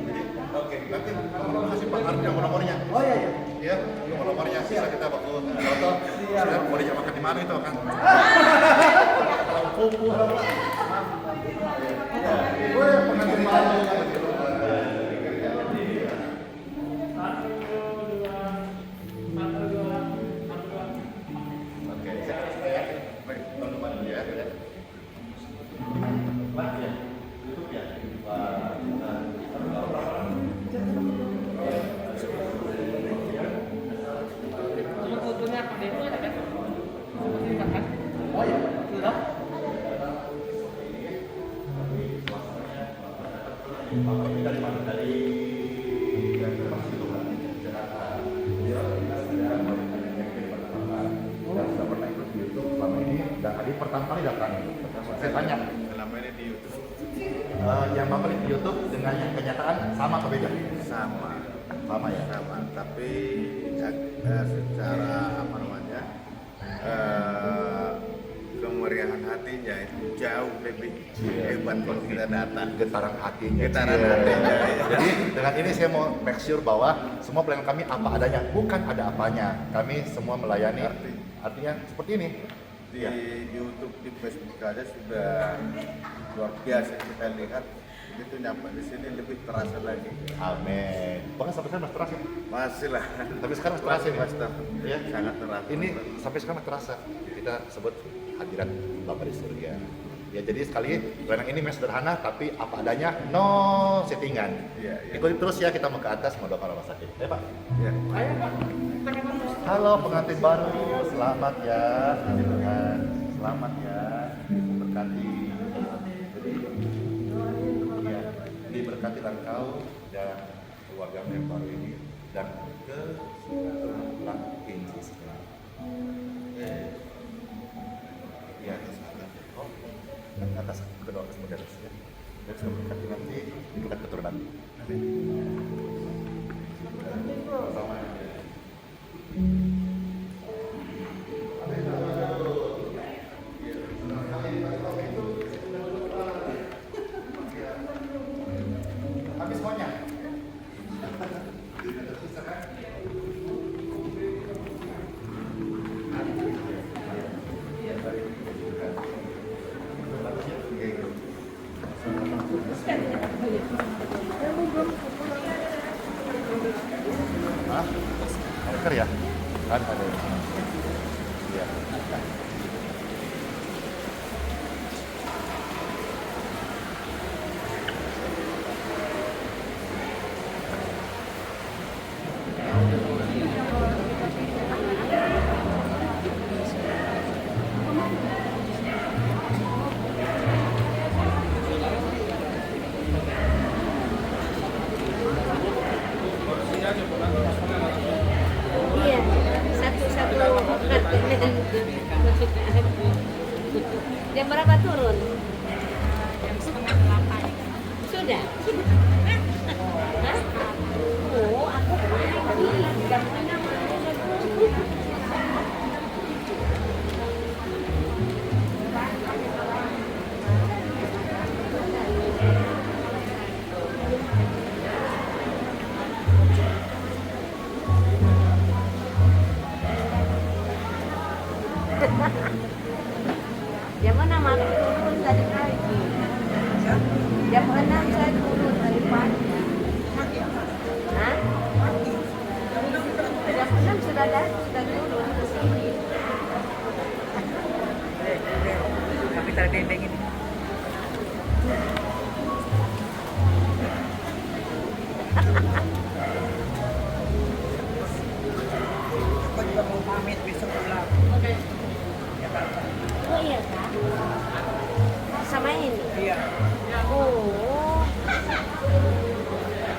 Jadi, oke. Nanti nomor kasih Pak Ardi nomor-nomornya. Oh iya. Iya, nomor-nomornya bisa kita waktu foto. Sudah mau diajak makan di mana itu kan? Pengantin malu. Oke, saya baik, teman-teman ya. Dan Adi pertama kali datang. Saya tanya, kenapa ini di YouTube? Yang Bapak lihat di YouTube dengan yang kenyataan sama atau beda? Sama ya. Sama, tapi secara apa namanya kemeriahan hatinya itu jauh lebih hebat kalau kita datang. Getaran hatinya. Getaran hatinya. Jadi dengan ini saya mau make sure bahwa semua pelayanan kami apa adanya, bukan ada apanya. Kami semua melayani artinya seperti ini. Di Ya. YouTube, di Facebook aja sudah luar biasa kita lihat. Itu nyampe di sini lebih terasa lagi. Amin. Bahkan sampai sekarang masih terasa. Masih lah. Tapi sekarang masih terasa Masih ya? Ya. sangat terasa. Ini sampai sekarang masih terasa. Kita sebut hadirat Bapa di surga. Ya jadi sekali berenang ini memang sederhana tapi apa adanya, no settingan. Iya, iya. Ikuti terus ya, kita mau ke atas mau doakan rumah sakit. Ya Pak. Ya. Halo pengantin baru, selamat ya. Puji Tuhan. Selamat ya. Berkati. Ya, diberkatilah engkau dan keluarga yang baru ini dan ke pulang in Jesus name. Ya, oh, ke atas kedua atas model ya. Dan semoga berkati nanti diberkat keturunan. Amin. Sama. Habis semuanya. Hah? Masker ya? Kan ada. Iya. Iya, satu-satu apartemen. Jam berapa turun? Jam 7:30. Sudah? Hah? Oh, aku pagi. Jam 6 aku turun. Jam 6 aku turun tadi pagi. Jam 6 saya turun tadi pagi. Hah? Jam 6 sudah turun ke sini. Kapital dendeng ini. Aku juga mau pamit besok pulang. Oh iya kak? Sama ini? Iya, Oh.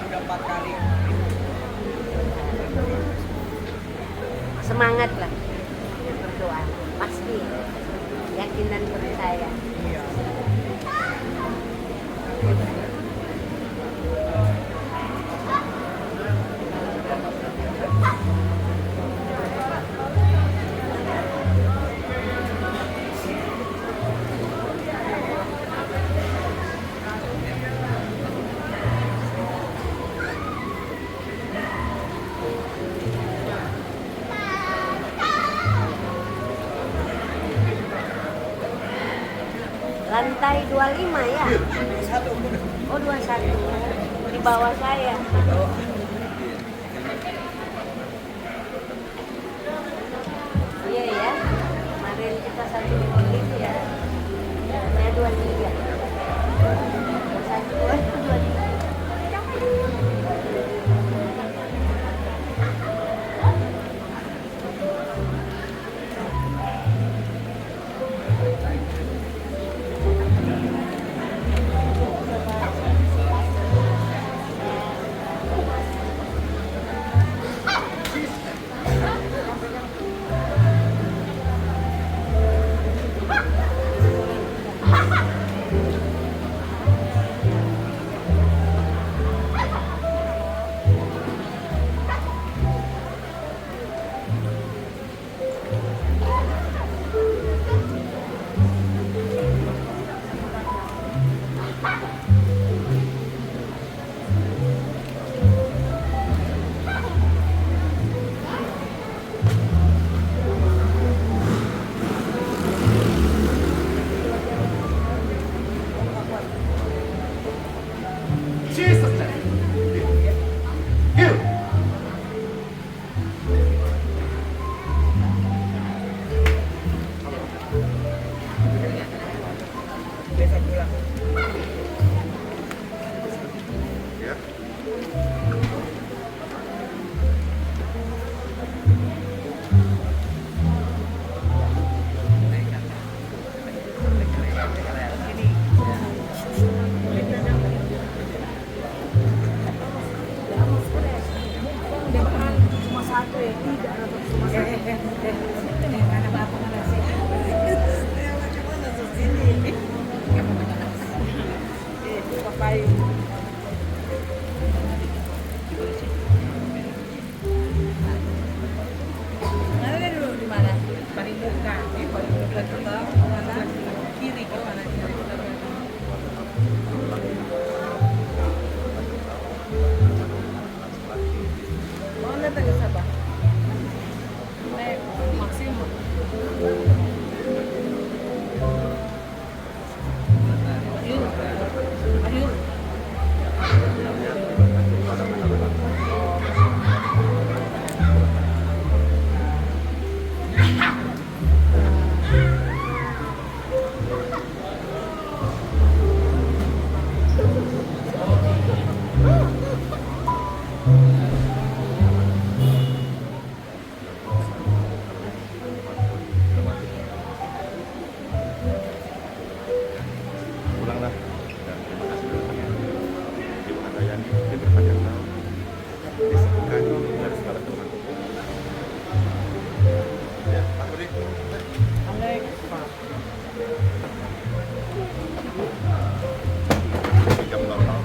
udah 4 kali. Semangat lah berdoa, pasti yakin dan percaya. Iya. Lantai 25 ya? Oh 21 di bawah saya. Iya ya, kemarin kita 1 menit ya. Saya 23. 23. payung. Mana dulu di mana? Paling dekat. Paling dekat ke mana? Kiri ke mana? Mau datang ke Sabah? Naik maksimum. Ayo. Pulanglah. Dan terima kasih banyak. Ibu Handayani mungkin berpanjang tahun disebutkan dari segala teman. Ya, Pak Budi. Jam normal.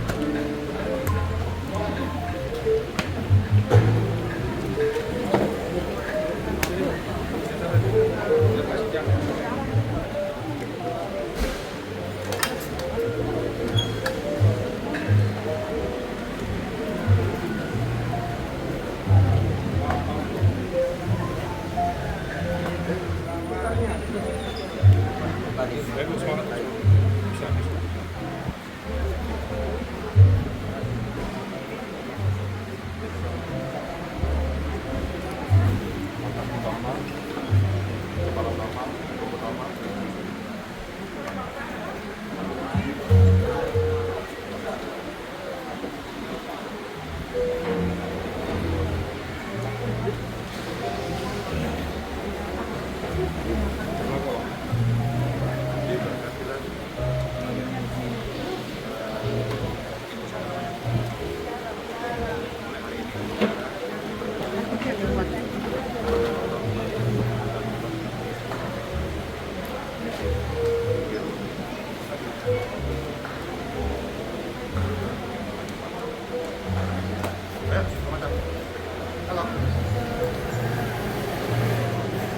Halo.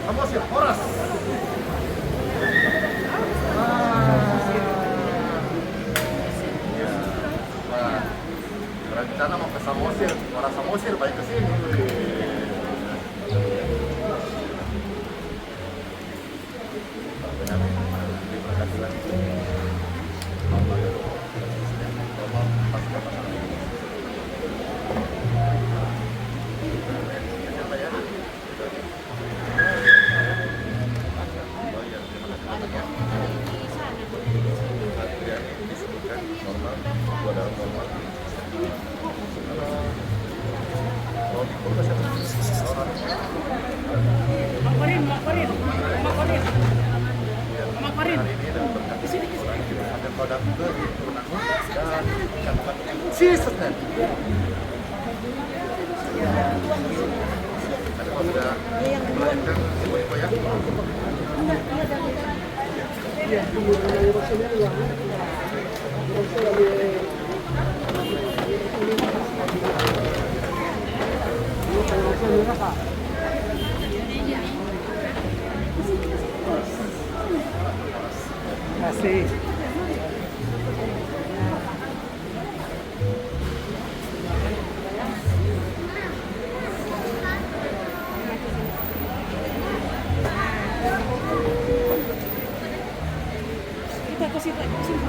Kamu siap, Horas. Berencana mau ke Samosir, orang Samosir baik ke sini. Masih. Kita ke situ, ke situ.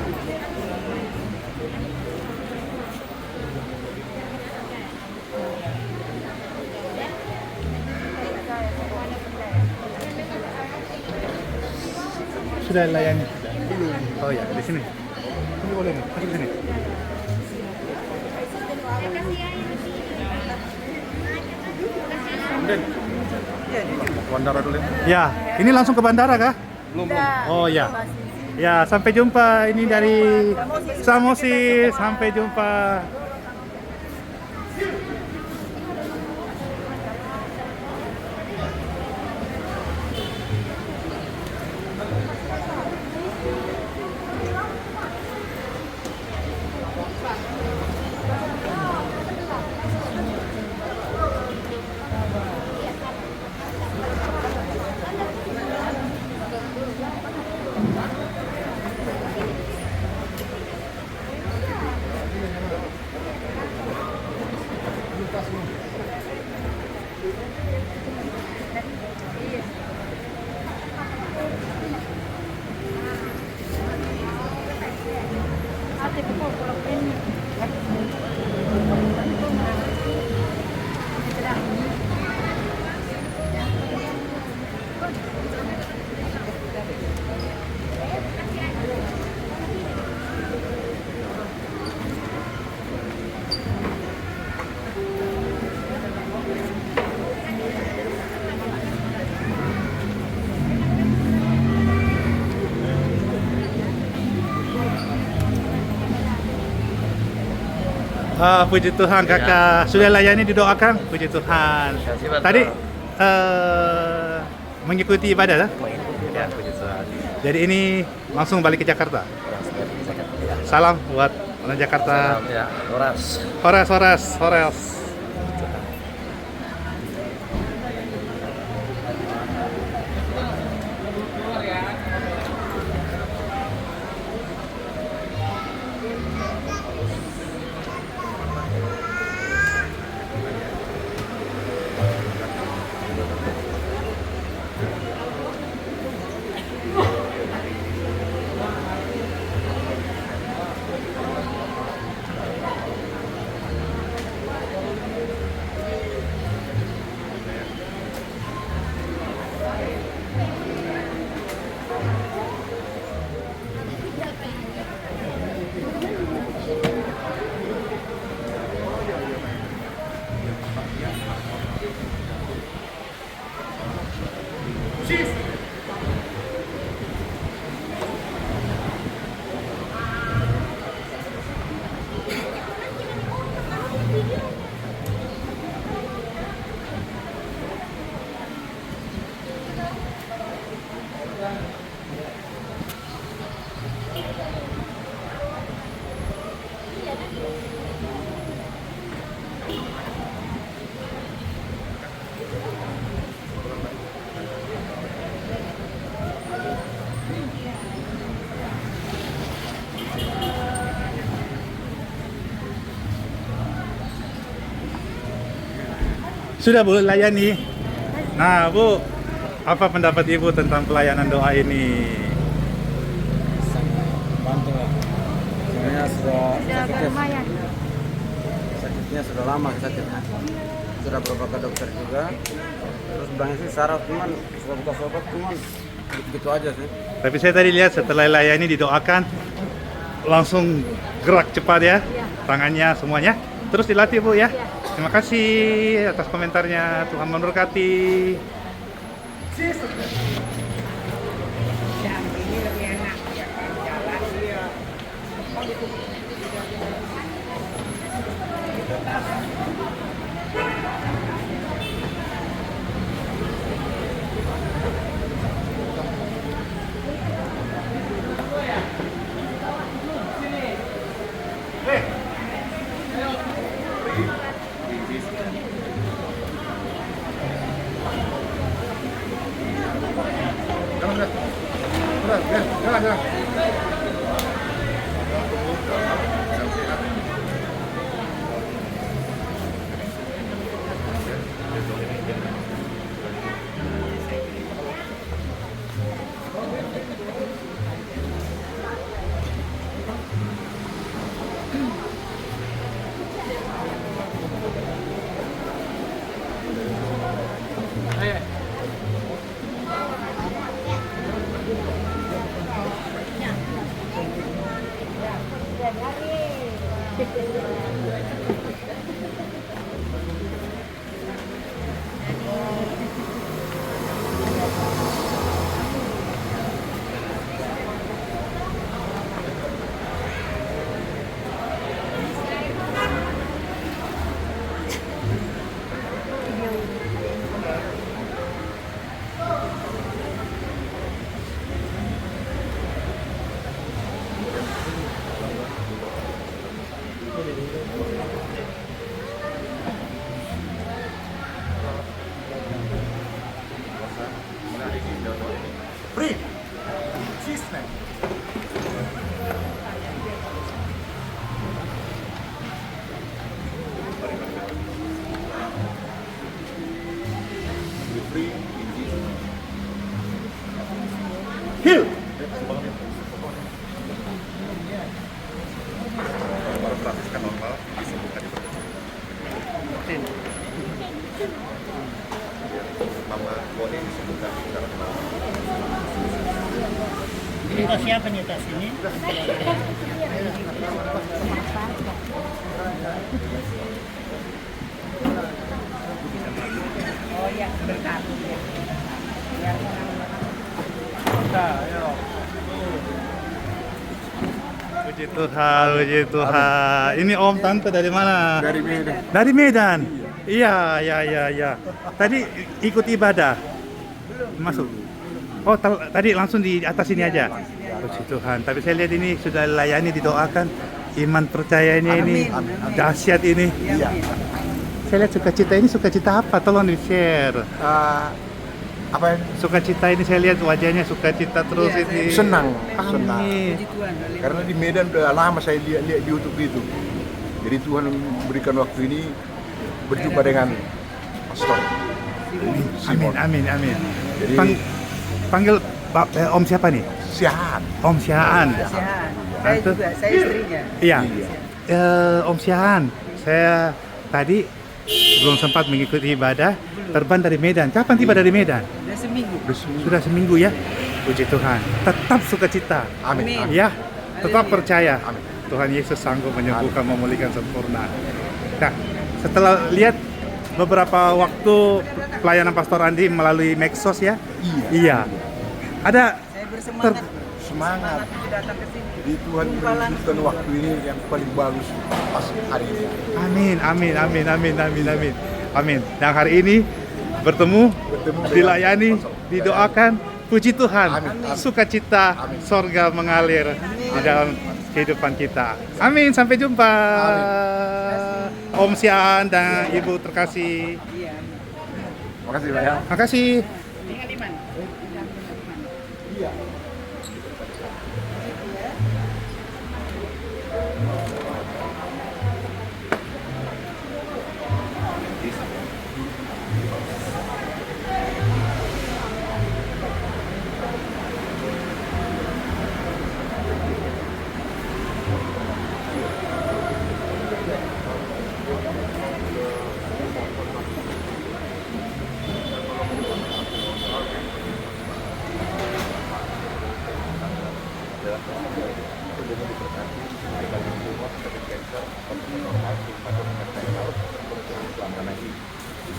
Sudah layani. Oh ya, di sini. Ini boleh nih, masuk di sini. Bandara dulu. Ya, ini langsung ke bandara kah? Belum. Oh ya. Ya, sampai jumpa. Ini dari Samosir. Sampai jumpa. itu kok pulang ini. Puji Tuhan kakak sudah layani didoakan, puji Tuhan. Kasih, Pak. Tadi mengikuti ibadah, ya puji Tuhan. Jadi ini langsung balik ke Jakarta. Salam buat orang Jakarta. Salam, ya, Horas. Horas, Horas, Horas. Sudah Bu layani. Nah Bu, apa pendapat Ibu tentang pelayanan doa ini? Bantu lah. Sebenarnya Lumayan. sakitnya sudah lama sakitnya. Sudah berobat ke dokter juga. Terus bilangnya sih saraf cuman sudah buka obat cuman gitu aja sih. Tapi saya tadi lihat setelah layani didoakan langsung gerak cepat ya, tangannya semuanya. Terus dilatih Bu ya. Terima kasih atas komentarnya. Tuhan memberkati. Free. Cheese snack. Heal. Mama boleh disebutkan secara kenal. Ini tas siapa nih tas ini? Oh ya, berkati ya. Biar Puji Tuhan, puji Tuhan. Ini Om Tante dari mana? Dari Medan. Dari Medan. Iya, iya. Tadi ikut ibadah. Masuk. Oh, tadi langsung di atas ini aja. Puji Tuhan. Tapi saya lihat ini sudah layani, didoakan. Iman percayanya ini dahsyat ini. Iya. Saya lihat sukacita ini sukacita apa? Tolong di-share. Apa Sukacita ini saya lihat wajahnya sukacita terus ini. senang, Amin. karena di Medan udah lama saya lihat di YouTube itu. Jadi Tuhan memberikan waktu ini berjumpa dengan pastor Simon. Amin. Jadi Panggil Om siapa nih? Siahan. Om Siaan. Saya juga, saya istrinya. Iya. Om Siaan, saya tadi belum sempat mengikuti ibadah, terbang dari Medan. Kapan tiba dari Medan? Udah seminggu. Sudah seminggu ya. Puji Tuhan. Tetap sukacita. Amin. Ya, tetap percaya. Amin. Tuhan Yesus sanggup menyembuhkan, memulihkan sempurna. Nah, setelah lihat beberapa waktu pelayanan Pastor Andi melalui medsos ya. Iya. Ada Saya bersemangat. Semangat. Datang ke sini. Jadi Tuhan memberikan waktu ini yang paling bagus pas hari ini. Amin. Dan hari ini bertemu dilayani, didoakan, puji Tuhan, sukacita, sorga mengalir di dalam kehidupan kita. Amin, sampai jumpa. Om Siaan dan Ibu terkasih. Makasih Pak ya. Makasih. Tinggal di mana?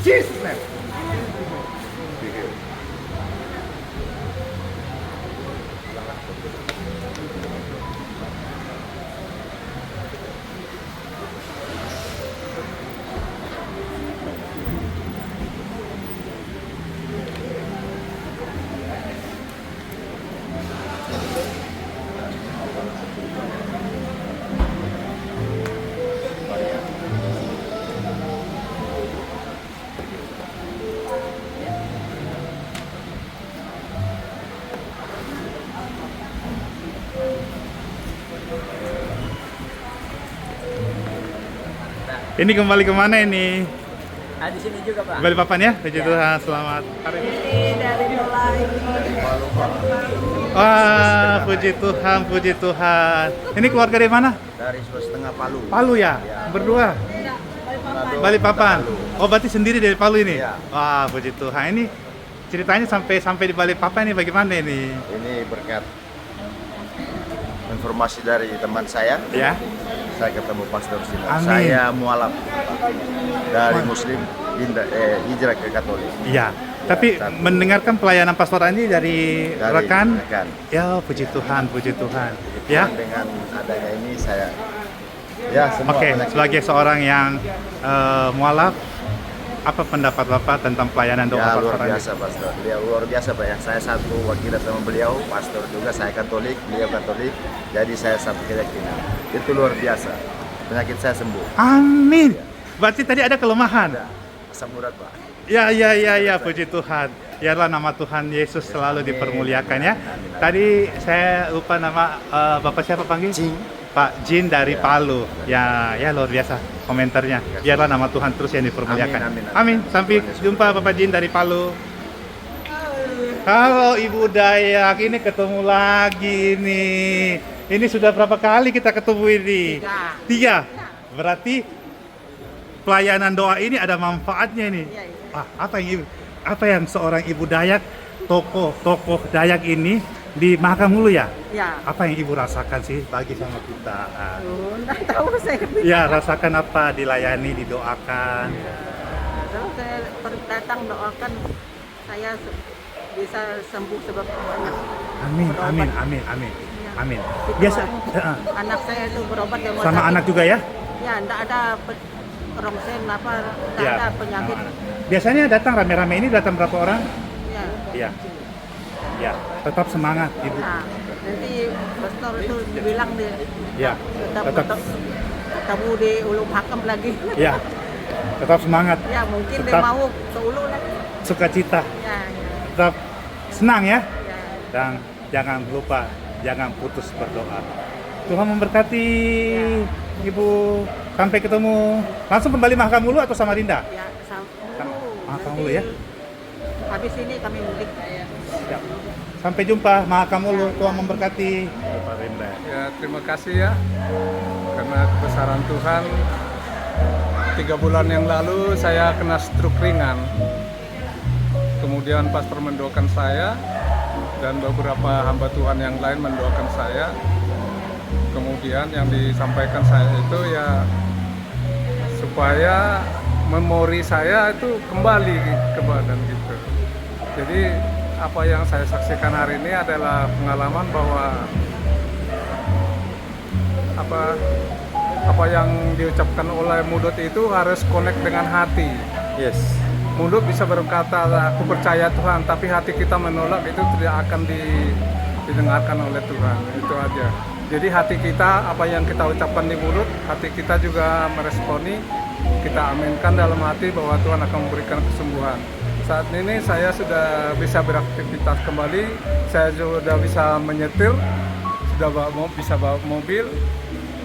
Jesus name. Ini kembali kemana ini? Di sini juga Pak. Kembali papan ya? Puji Tuhan, selamat. Ini dari mulai. Wah, puji Tuhan. Ini keluarga dari mana? Dari Sulawesi Tengah Palu. Palu ya? Berdua? Balikpapan. Oh, berarti sendiri dari Palu ini? Iya. Wah, puji Tuhan. Ini ceritanya sampai di Balikpapan ini bagaimana ini? Ini berkat informasi dari teman saya. Ya. Saya ketemu Pastor Simon. Amin. Saya mualaf dari Muslim hijrah ke Katolik. Iya. Tapi mendengarkan pelayanan Pastor Andi dari rekan. Ya, puji Tuhan. Ya. Dengan adanya ini saya semua. Oke, sebagai seorang yang mualaf, apa pendapat Bapak tentang pelayanan doa Pastor luar Andi? biasa Pastor. Beliau luar biasa Pak ya. Saya satu wakil sama beliau, Pastor juga, saya Katolik, beliau Katolik. Jadi saya satu keyakinan. Itu luar biasa. Penyakit saya sembuh. Amin. Berarti tadi ada kelemahan. Asam urat Pak. Ya, puji Tuhan. Biarlah nama Tuhan Yesus selalu dipermuliakan ya. Tadi saya lupa nama Bapak siapa panggil? Jin. Pak Jin dari Palu. Ya luar biasa komentarnya. Biarlah nama Tuhan terus yang dipermuliakan. Amin. Sampai jumpa Bapak Jin dari Palu. Halo Ibu Dayak, ini ketemu lagi nih. Ini sudah berapa kali kita ketemu ini? 3. Berarti pelayanan doa ini ada manfaatnya nih. Apa yang seorang ibu Dayak, tokoh Dayak ini di Mahakam Hulu ya? Ya. Apa yang ibu rasakan sih bagi sama kita? Nggak tahu saya. Ya, rasakan apa, dilayani, didoakan. Kalau saya datang doakan saya bisa sembuh sebab banyak. Amin. Biasa anak saya itu berobat di rumah sama sakit. anak juga ya? Ya, enggak ada rongsen apa, enggak ada penyakit. Biasanya datang rame-rame ini datang berapa orang? Ya. Ya, tetap semangat ibu. Nah, nanti pastor itu bilang dia. Ya, tetap ketemu di Ulu Hakam lagi. Ya, tetap semangat. Ya, mungkin tetap dia mau ke Ulu lagi. Sukacita. Ya. Tetap senang ya. Ya. Dan jangan lupa, jangan putus berdoa. Tuhan memberkati Ibu. Sampai ketemu. Langsung kembali Mahakam Hulu atau Samarinda? Ya, Mahakam Hulu ya. Habis ini kami mudik. Siap. Sampai jumpa Mahakam Hulu. Tuhan memberkati. Ya, terima kasih ya. Karena kebesaran Tuhan, 3 bulan yang lalu saya kena stroke ringan. Kemudian pastor mendoakan saya dan beberapa hamba Tuhan yang lain mendoakan saya. Kemudian yang disampaikan saya itu ya supaya memori saya itu kembali ke badan gitu. Jadi apa yang saya saksikan hari ini adalah pengalaman bahwa apa yang diucapkan oleh mulut itu harus connect dengan hati. Yes. Mulut bisa berkata aku percaya Tuhan, tapi hati kita menolak, itu tidak akan didengarkan oleh Tuhan. Itu aja. Jadi hati kita, apa yang kita ucapkan di mulut, hati kita juga meresponi, kita aminkan dalam hati bahwa Tuhan akan memberikan kesembuhan. Saat ini saya sudah bisa beraktivitas kembali, saya sudah bisa menyetir, sudah bisa bawa mobil.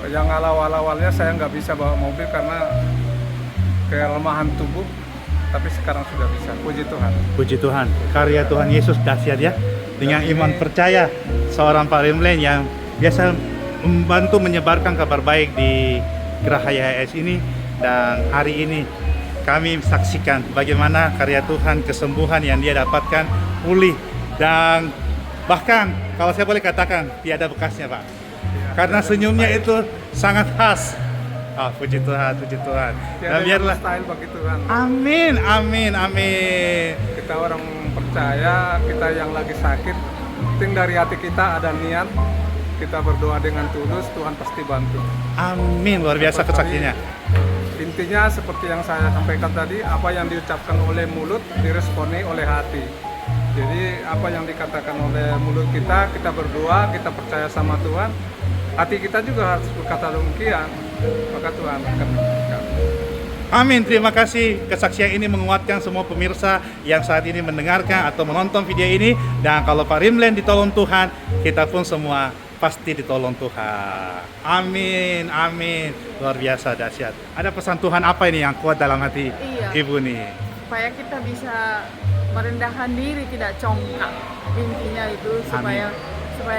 Yang awal-awalnya saya nggak bisa bawa mobil karena kelemahan tubuh, tapi sekarang sudah bisa. Puji Tuhan. Puji Tuhan. Karya Tuhan Yesus dahsyat ya. Dengan iman percaya seorang Pak Rimlen yang biasa membantu menyebarkan kabar baik di Geraha YHS ini, dan hari ini kami saksikan bagaimana karya Tuhan, kesembuhan yang dia dapatkan pulih, dan bahkan kalau saya boleh katakan tiada bekasnya Pak, karena senyumnya itu sangat khas. Puji Tuhan, puji Tuhan. Dan biarlah style bagi Tuhan. Amin, amin, amin. Kita orang percaya, kita yang lagi sakit, penting dari hati kita ada niat, kita berdoa dengan tulus, Tuhan pasti bantu. Amin, luar biasa kesaksiannya. Intinya seperti yang saya sampaikan tadi, apa yang diucapkan oleh mulut diresponi oleh hati. Jadi apa yang dikatakan oleh mulut kita berdoa, kita percaya sama Tuhan, hati kita juga harus berkata demikian, maka Tuhan akan memberikan. Amin, terima kasih. Kesaksian ini menguatkan semua pemirsa yang saat ini mendengarkan atau menonton video ini. Dan kalau Pak Rimlen ditolong Tuhan, kita pun semua pasti ditolong Tuhan. Amin, amin. Luar biasa, dahsyat. Ada pesan Tuhan apa ini yang kuat dalam hati Ibu nih? Supaya kita bisa merendahkan diri, tidak congkak. Intinya itu supaya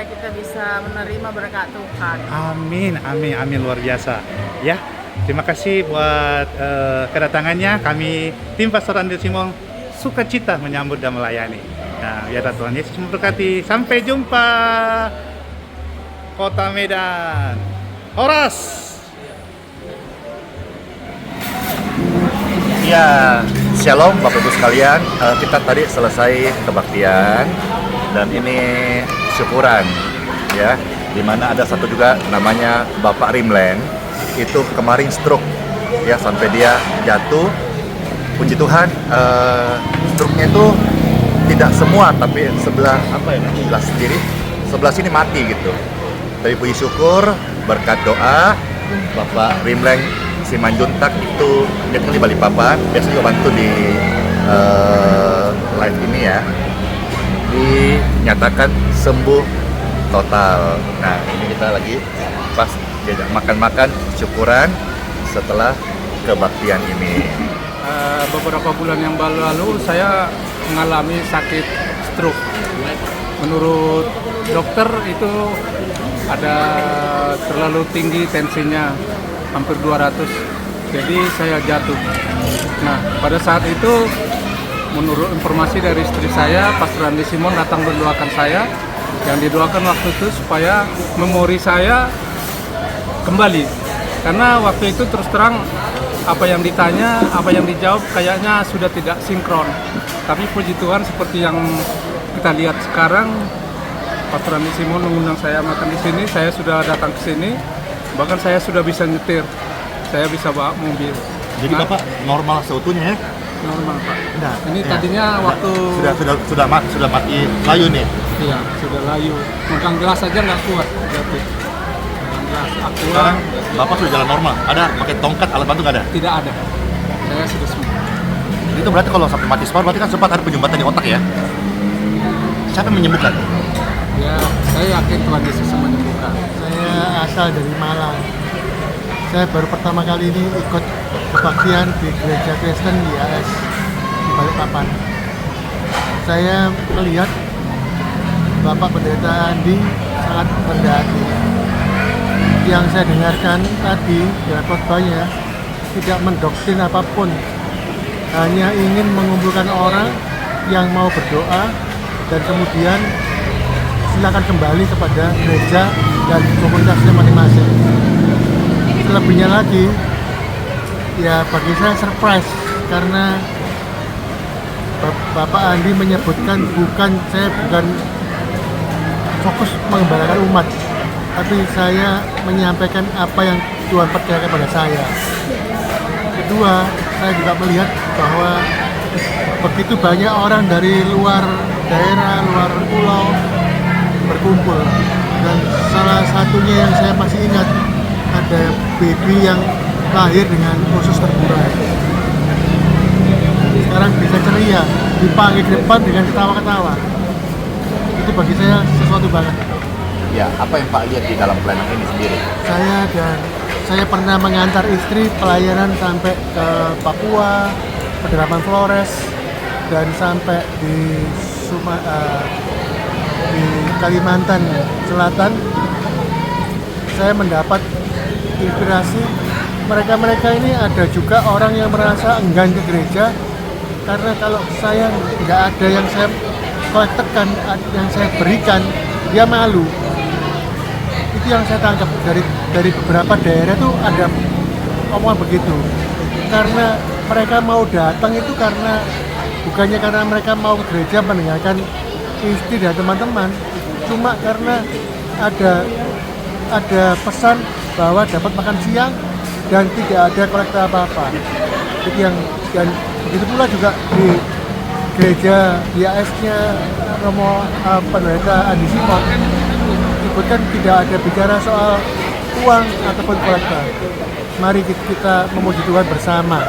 kita bisa menerima berkat Tuhan. Amin, amin, amin, luar biasa. Ya, terima kasih buat kedatangannya. Kami tim Pastor Andi Simon sukacita menyambut dan melayani. Nah, biarlah Tuhan Yesus memberkati. Sampai jumpa. Kota Medan. Horas. Ya, shalom Bapak Ibu sekalian. Kita tadi selesai kebaktian dan ini syukuran ya, dimana ada satu juga namanya Bapak Rimlen, itu kemarin stroke ya, sampai dia jatuh. Puji Tuhan, stroke-nya itu tidak semua, tapi sebelah sebelah sendiri, sebelah sini mati gitu. Tapi puji syukur berkat doa Bapak Rimlen Simanjuntak itu, dia kan di Balikpapan, biasa juga bantu di live ini ya, dinyatakan sembuh total. Nah, ini kita lagi pas diajak makan-makan syukuran setelah kebaktian ini. Beberapa bulan yang lalu saya mengalami sakit stroke. Menurut dokter itu ada terlalu tinggi tensinya, hampir 200. jadi saya jatuh. Nah, pada saat itu menurut informasi dari istri saya, Pastor Andi Simon datang mendoakan saya. Yang didoakan waktu itu supaya memori saya kembali. Karena waktu itu terus terang apa yang ditanya, apa yang dijawab kayaknya sudah tidak sinkron. Tapi puji Tuhan seperti yang kita lihat sekarang, Pastor Andi Simon mengundang saya makan di sini, saya sudah datang ke sini, bahkan saya sudah bisa nyetir, saya bisa bawa mobil. Jadi Bapak normal seutuhnya ya? Normal Pak. Nah, ini ya. tadinya waktu sudah mati layu nih. Iya, sudah layu. Megang gelas aja nggak kuat. Jatuh. Megang gelas. Sekarang Bapak sudah jalan normal. Ada pakai tongkat alat bantu nggak ada? Tidak ada. Saya sudah sembuh. Itu berarti kalau sampai mati separuh berarti kan sempat ada penyumbatan di otak ya? Siapa yang menyembuhkan? Ya, saya yakin Tuhan Yesus menyembuhkan. Saya asal dari Malang. Saya baru pertama kali ini ikut kebaktian di gereja Kristen di AS di Balikpapan. Saya melihat Bapak Pendeta Andi sangat rendah hati. Yang saya dengarkan tadi dari khotbahnya tidak mendoktrin apapun, hanya ingin mengumpulkan orang yang mau berdoa dan kemudian silakan kembali kepada gereja dan komunitasnya masing-masing. Selebihnya lagi, ya bagi saya surprise karena Bapak Andi menyebutkan saya bukan fokus mengembalakan umat, tapi saya menyampaikan apa yang Tuhan percayakan kepada saya. Kedua, saya juga melihat bahwa begitu banyak orang dari luar daerah, luar pulau berkumpul, dan salah satunya yang saya masih ingat ada baby yang lahir dengan usus terburai. Sekarang bisa ceria, dipanggil ke depan dengan ketawa-ketawa. Itu bagi saya sesuatu banget. Ya, apa yang Pak lihat di dalam pelayanan ini sendiri? Saya pernah mengantar istri pelayanan sampai ke Papua, Pedalaman Flores, dan sampai di Kalimantan Selatan. Saya mendapat inspirasi. Mereka ini ada juga orang yang merasa enggan ke gereja karena kalau saya nggak ada yang saya kolektekan, yang saya berikan, dia malu. Itu yang saya tangkap dari beberapa daerah tuh ada omongan begitu. Karena mereka mau datang itu bukannya karena mereka mau ke gereja mendengarkan istri dan teman-teman, cuma karena ada pesan bahwa dapat makan siang dan tidak ada kolekta apa-apa. Itu dan begitu pula juga di gereja di AS-nya Romo Pendeta Andi Simon disebutkan tidak ada bicara soal uang ataupun kolekta. Mari kita memuji Tuhan bersama.